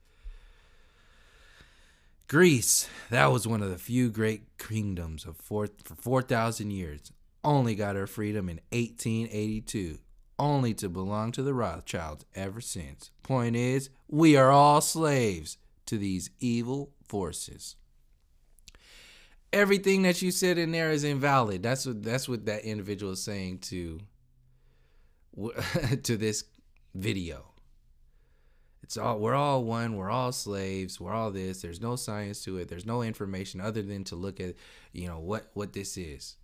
Greece, that was one of the few great kingdoms for 4,000 years. Only got her freedom in 1882. Only to belong to the Rothschilds ever since. Point is, we are all slaves to these evil forces. Everything that you said in there is invalid. That's what that individual is saying to this video. It's all, we're all one, we're all slaves, we're all this. There's no science to it. There's no information other than to look at, you know, what this is.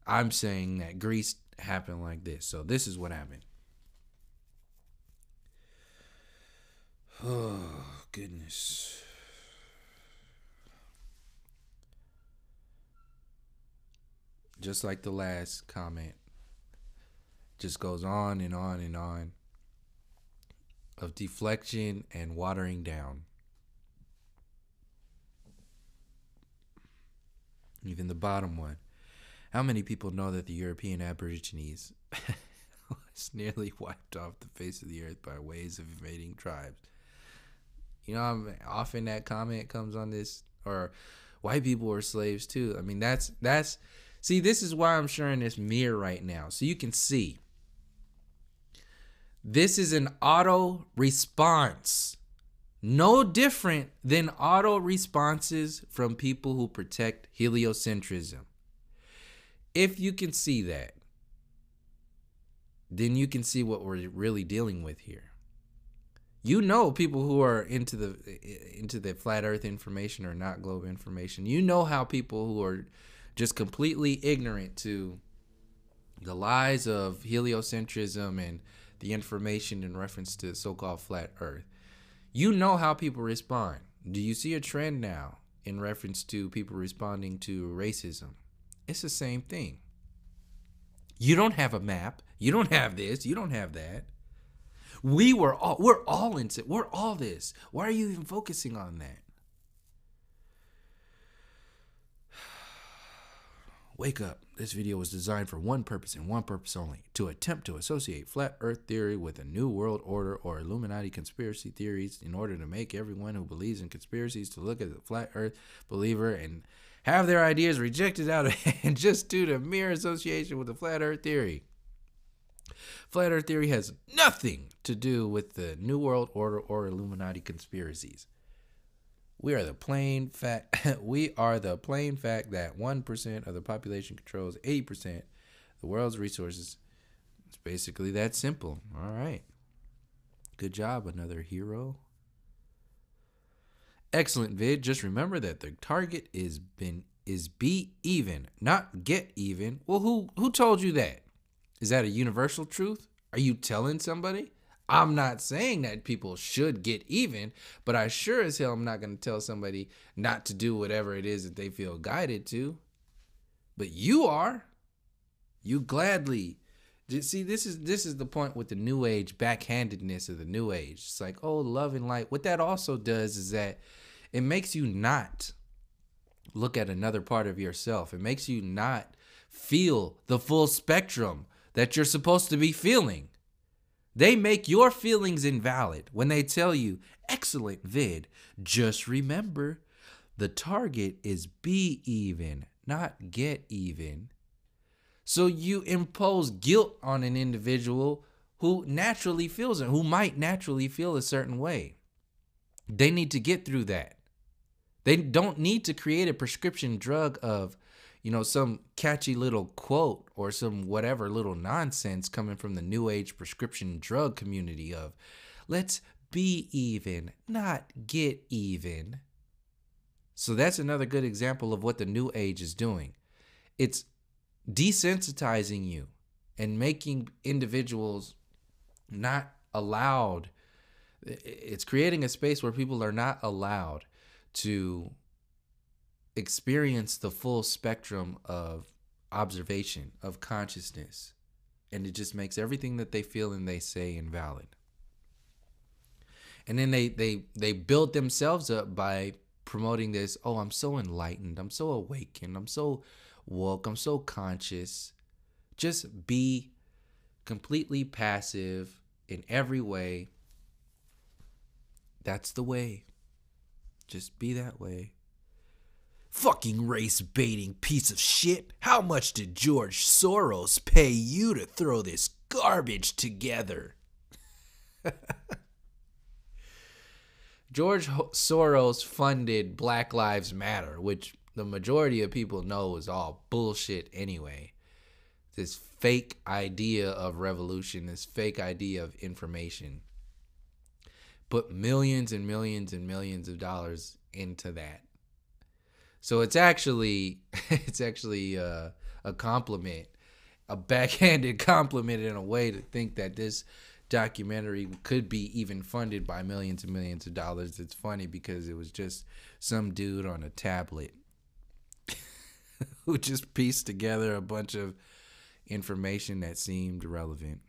I'm saying that Greece happened like this. So this is what happened. Oh, goodness. Just like the last comment, just goes on and on and on of deflection and watering down. Even the bottom one. How many people know that the European Aborigines was nearly wiped off the face of the earth by waves of invading tribes? You know, often that comment comes on this, or white people were slaves too. I mean, that's see, this is why I'm sharing this mirror right now, so you can see. This is an auto response. No different than auto responses from people who protect heliocentrism. If you can see that, then you can see what we're really dealing with here. You know, people who are into the flat earth information or not globe information, you know how people who are just completely ignorant to the lies of heliocentrism and the information in reference to so-called flat earth, you know how people respond. Do you see a trend now in reference to people responding to racism? It's the same thing. You don't have a map. You don't have this. You don't have that. We're all into, we're all this. Why are you even focusing on that? Wake up. This video was designed for one purpose and one purpose only: to attempt to associate flat earth theory with a new world order or Illuminati conspiracy theories in order to make everyone who believes in conspiracies to look at the flat earth believer and have their ideas rejected out of hand just due to mere association with the flat earth theory. Flat earth theory has nothing to do with the new world order or Illuminati conspiracies. We are the plain fact that 1% of the population controls 80% of the world's resources. It's basically that simple. All right. Good job, another hero. Excellent vid. Just remember that the target is be even, not get even. Well, who told you that? Is that a universal truth? Are you telling somebody? I'm not saying that people should get even, but I sure as hell am not going to tell somebody not to do whatever it is that they feel guided to. But you are. You gladly. See, this is the point with the new age, backhandedness of the new age. It's like, oh, love and light. What that also does is that it makes you not look at another part of yourself. It makes you not feel the full spectrum that you're supposed to be feeling. They make your feelings invalid when they tell you, excellent vid, just remember, the target is be even, not get even. So you impose guilt on an individual who naturally feels it, who might naturally feel a certain way. They need to get through that. They don't need to create a prescription drug of, some catchy little quote or some whatever little nonsense coming from the new age prescription drug community of, let's be even, not get even. So that's another good example of what the new age is doing. It's desensitizing you and making individuals not allowed. It's creating a space where people are not allowed to experience the full spectrum of observation, of consciousness. And it just makes everything that they feel and they say invalid. And then they build themselves up by promoting this, oh, I'm so enlightened, I'm so awakened, I'm so woke, I'm so conscious. Just be completely passive in every way. That's the way. Just be that way. Fucking race baiting piece of shit. How much did George Soros pay you to throw this garbage together? George Soros funded Black Lives Matter, which the majority of people know is all bullshit anyway. This fake idea of revolution, this fake idea of information. Put millions and millions and millions of dollars into that. So it's actually a compliment, a backhanded compliment in a way to think that this documentary could be even funded by millions and millions of dollars. It's funny because it was just some dude on a tablet who just pieced together a bunch of information that seemed relevant.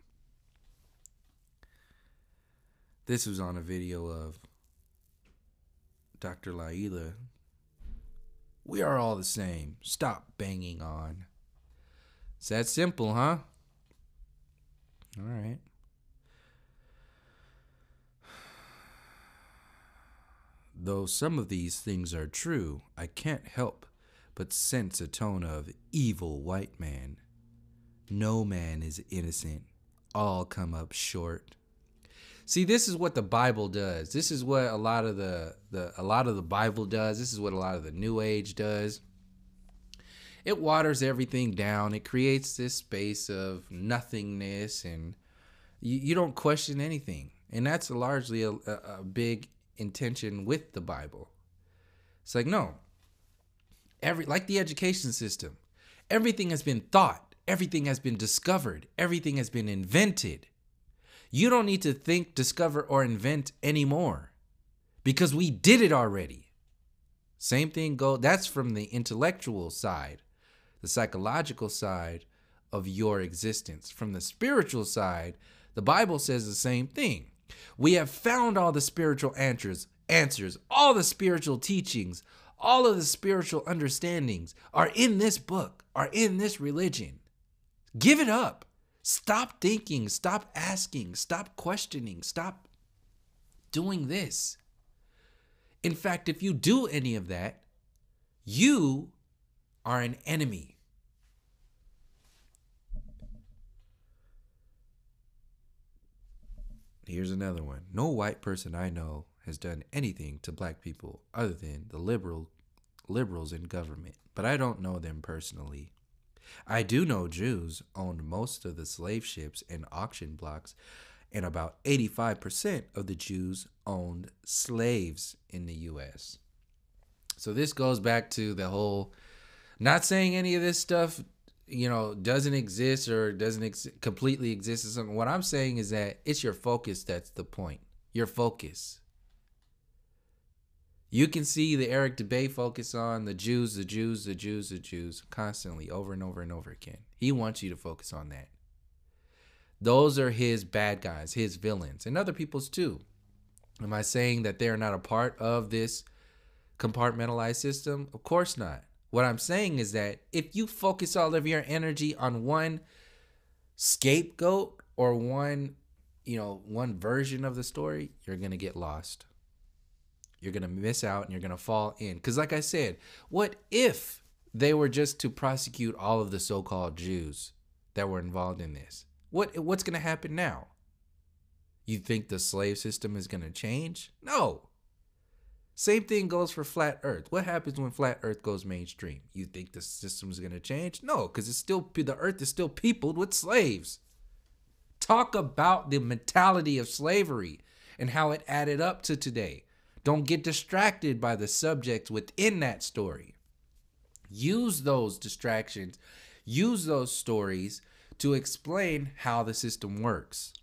This was on a video of Dr. Laila. We are all the same. Stop banging on. It's that simple, huh? All right. Though some of these things are true, I can't help but sense a tone of evil white man. No man is innocent. All come up short. See, this is what the Bible does. This is what a lot of the Bible does. This is what a lot of the New Age does. It waters everything down. It creates this space of nothingness, and you don't question anything. And that's largely a big intention with the Bible. It's like, no. Like the education system. Everything has been thought. Everything has been discovered. Everything has been invented. You don't need to think, discover, or invent anymore because we did it already. Same thing that's from the intellectual side, the psychological side of your existence. From the spiritual side, The Bible says the same thing. We have found all the spiritual answers, all the spiritual teachings, all of the spiritual understandings are in this book, are in this religion. Give it up. Stop thinking, stop asking, stop questioning, stop doing this. In fact, if you do any of that, you are an enemy. Here's another one. No white person I know has done anything to black people other than the liberals in government, but I don't know them personally. I do know Jews owned most of the slave ships and auction blocks, and about 85% of the Jews owned slaves in the U.S. So this goes back to the whole, not saying any of this stuff, doesn't exist or doesn't completely exist or something. What I'm saying is that it's your focus that's the point. Your focus. You can see the Eric Dubay focus on the Jews constantly over and over and over again. He wants you to focus on that. Those are his bad guys, his villains, and other people's too. Am I saying that they're not a part of this compartmentalized system? Of course not. What I'm saying is that if you focus all of your energy on one scapegoat or one version of the story, you're going to get lost. You're going to miss out and you're going to fall in. Because like I said, what if they were just to prosecute all of the so-called Jews that were involved in this? What's going to happen now? You think the slave system is going to change? No. Same thing goes for flat earth. What happens when flat earth goes mainstream? You think the system is going to change? No, because the earth is still peopled with slaves. Talk about the mentality of slavery and how it added up to today. Don't get distracted by the subjects within that story. Use those distractions, use those stories to explain how the system works.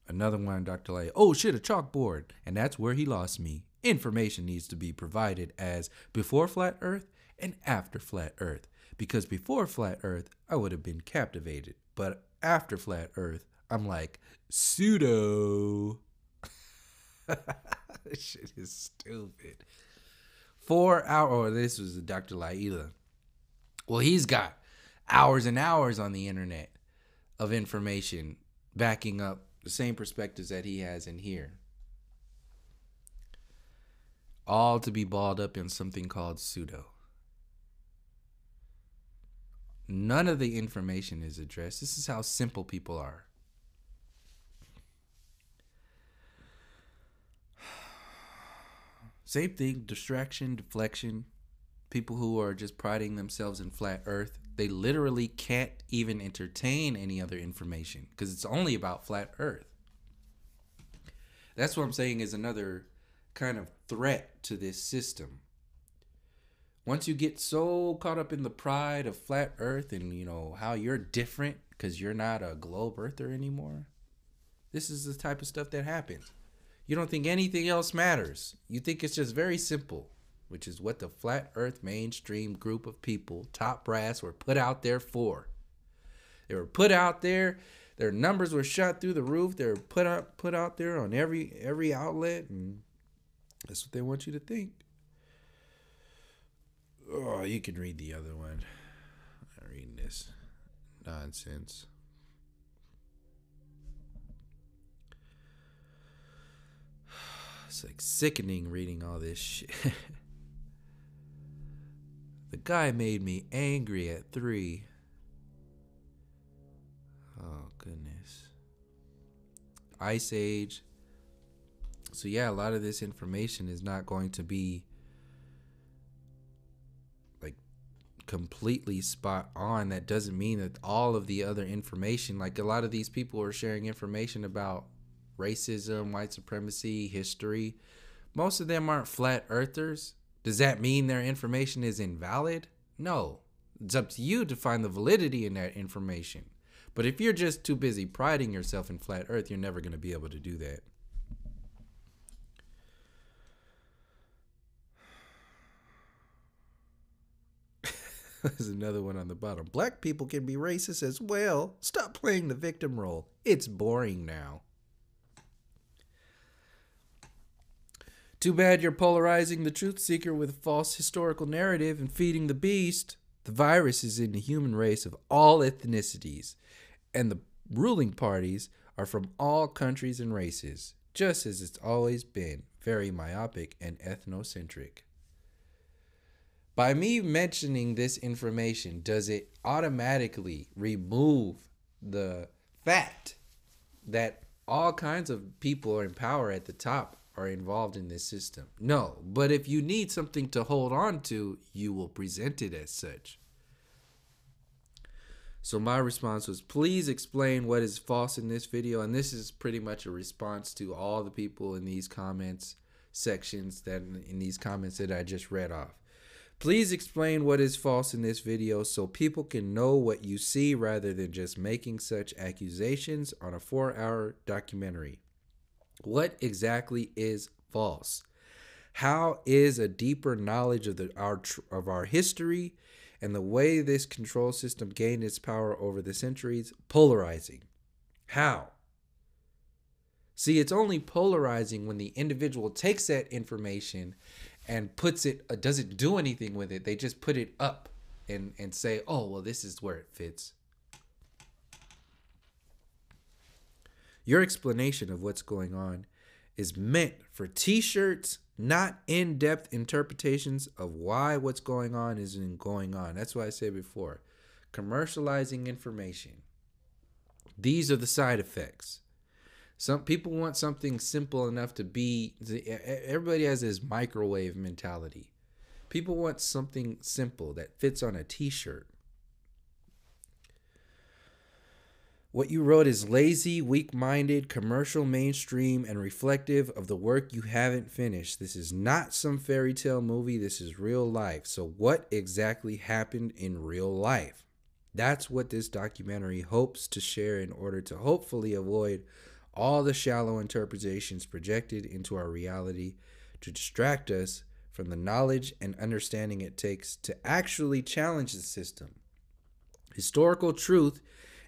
Another one, Dr. Lay, oh shit, a chalkboard. And that's where he lost me. Information needs to be provided as before flat earth and after flat earth. Because before flat earth, I would have been captivated. But after flat earth, I'm like, pseudo. This shit is stupid. 4 hours. Oh, this was Dr. Laila. Well, he's got hours and hours on the internet of information backing up the same perspectives that he has in here. All to be balled up in something called pseudo. None of the information is addressed. This is how simple people are. Same thing, distraction, deflection. People who are just priding themselves in flat earth, they literally can't even entertain any other information because it's only about flat earth. That's what I'm saying is another kind of threat to this system. Once you get so caught up in the pride of flat earth and how you're different because you're not a globe earther anymore, this is the type of stuff that happens. You don't think anything else matters. You think it's just very simple, which is what the flat earth mainstream group of people, top brass, were put out there for. They were put out there. Their numbers were shot through the roof. They were put out there on every outlet, and that's what they want you to think. Oh, you can read the other one. I'm not reading this nonsense. It's like sickening reading all this shit. The guy made me angry at 3. Oh, goodness. Ice Age. So, yeah, a lot of this information is not going to be like completely spot on. That doesn't mean that all of the other information, like a lot of these people are sharing information about racism, white supremacy, history. Most of them aren't flat earthers. Does that mean their information is invalid? No. It's up to you to find the validity in that information. But if you're just too busy priding yourself in flat earth, you're never going to be able to do that. There's another one on the bottom. Black people can be racist as well. Stop playing the victim role. It's boring now. Too bad you're polarizing the truth seeker with a false historical narrative and feeding the beast. The virus is in the human race of all ethnicities, and the ruling parties are from all countries and races, just as it's always been, very myopic and ethnocentric. By me mentioning this information, does it automatically remove the fact that all kinds of people in power at the top are involved in this system? No, but if you need something to hold on to, you will present it as such. So my response was, please explain what is false in this video. And this is pretty much a response to all the people in these comments sections, that in these comments that I just read off. Please explain what is false in this video so people can know what you see rather than just making such accusations on a 4-hour documentary. What exactly is false? How is a deeper knowledge of our history and the way this control system gained its power over the centuries polarizing? How? See, it's only polarizing when the individual takes that information and puts it, doesn't do anything with it. They just put it up and say, oh, well, this is where it fits. Your explanation of what's going on is meant for t-shirts, not in-depth interpretations of why what's going on isn't going on. That's why I said before, commercializing information. These are the side effects. Some people want something simple enough to be, everybody has this microwave mentality. People want something simple that fits on a t-shirt. What you wrote is lazy, weak-minded, commercial, mainstream, and reflective of the work you haven't finished. This is not some fairy tale movie. This is real life. So what exactly happened in real life? That's what this documentary hopes to share in order to hopefully avoid all the shallow interpretations projected into our reality to distract us from the knowledge and understanding it takes to actually challenge the system. Historical truth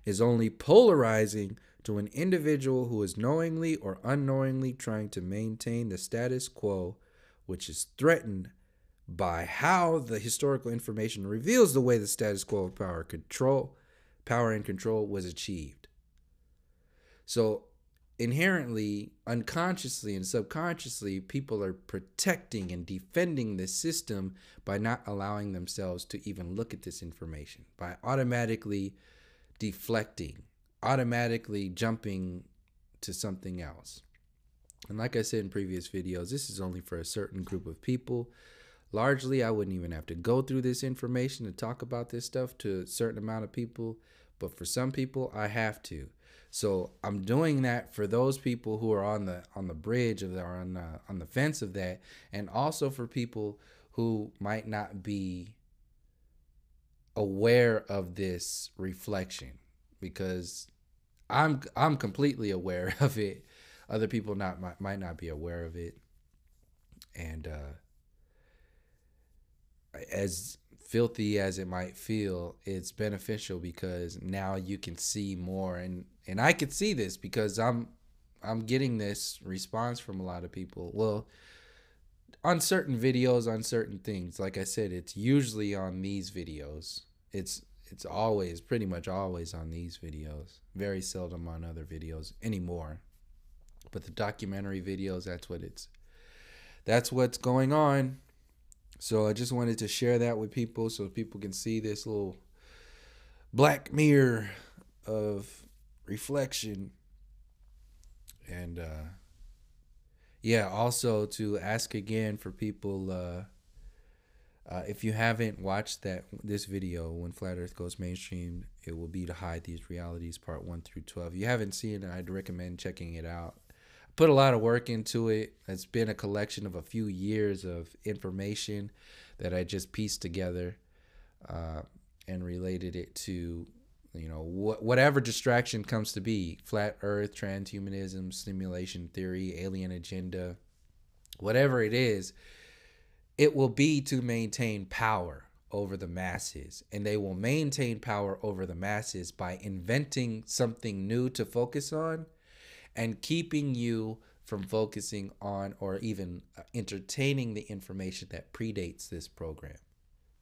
is only polarizing to an individual who is knowingly or unknowingly trying to maintain the status quo, which is threatened by how the historical information reveals the way the status quo of power and control was achieved. So inherently, unconsciously and subconsciously, people are protecting and defending this system by not allowing themselves to even look at this information, by automatically deflecting, automatically jumping to something else. And like I said in previous videos, this is only for a certain group of people. Largely, I wouldn't even have to go through this information to talk about this stuff to a certain amount of people, but for some people, I have to. So I'm doing that for those people who are on the bridge of or on the fence of that, and also for people who might not be aware of this reflection, because I'm completely aware of it. Other people might not be aware of it, and as filthy as it might feel, it's beneficial because now you can see more, and I could see this because I'm getting this response from a lot of people. Well, on certain videos, on certain things, like I said, it's usually on these videos. It's always, pretty much always on these videos. Very seldom on other videos anymore. But the documentary videos, that's what's going on. So I just wanted to share that with people so people can see this little black mirror of reflection. And yeah, also to ask again for people, if you haven't watched this video, When Flat Earth Goes Mainstream, It Will Be to Hide These Realities, Part 1 through 12. If you haven't seen it, I'd recommend checking it out. Put a lot of work into it. It's been a collection of a few years of information that I just pieced together and related it to, whatever distraction comes to be: flat earth, transhumanism, simulation theory, alien agenda, whatever it is, it will be to maintain power over the masses, and they will maintain power over the masses by inventing something new to focus on and keeping you from focusing on or even entertaining the information that predates this program.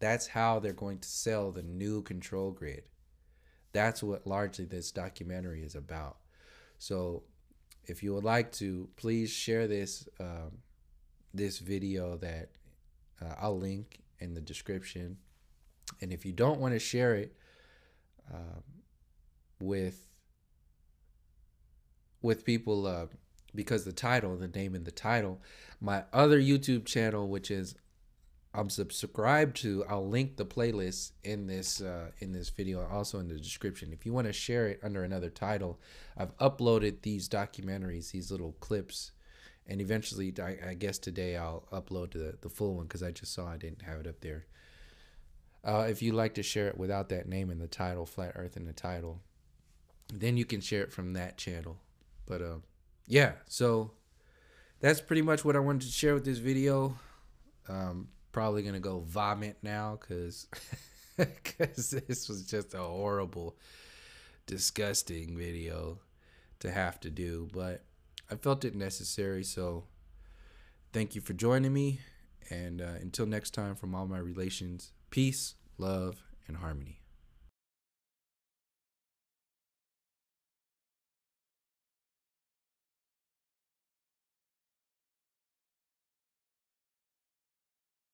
That's how they're going to sell the new control grid. That's what largely this documentary is about. So if you would like to, please share this this video that I'll link in the description. And if you don't want to share it with people because the name in the title, my other YouTube channel, which is I'm subscribed to, I'll link the playlist in this video, also in the description. If you want to share it under another title, I've uploaded these documentaries, these little clips, and eventually, I guess today I'll upload the full one because I just saw I didn't have it up there. If you like to share it without that name in the title, Flat Earth in the title, then you can share it from that channel. But yeah, so that's pretty much what I wanted to share with this video. Probably gonna go vomit now because this was just a horrible, disgusting video to have to do, but I felt it necessary. So thank you for joining me, and until next time, from all my relations, peace, love, and harmony.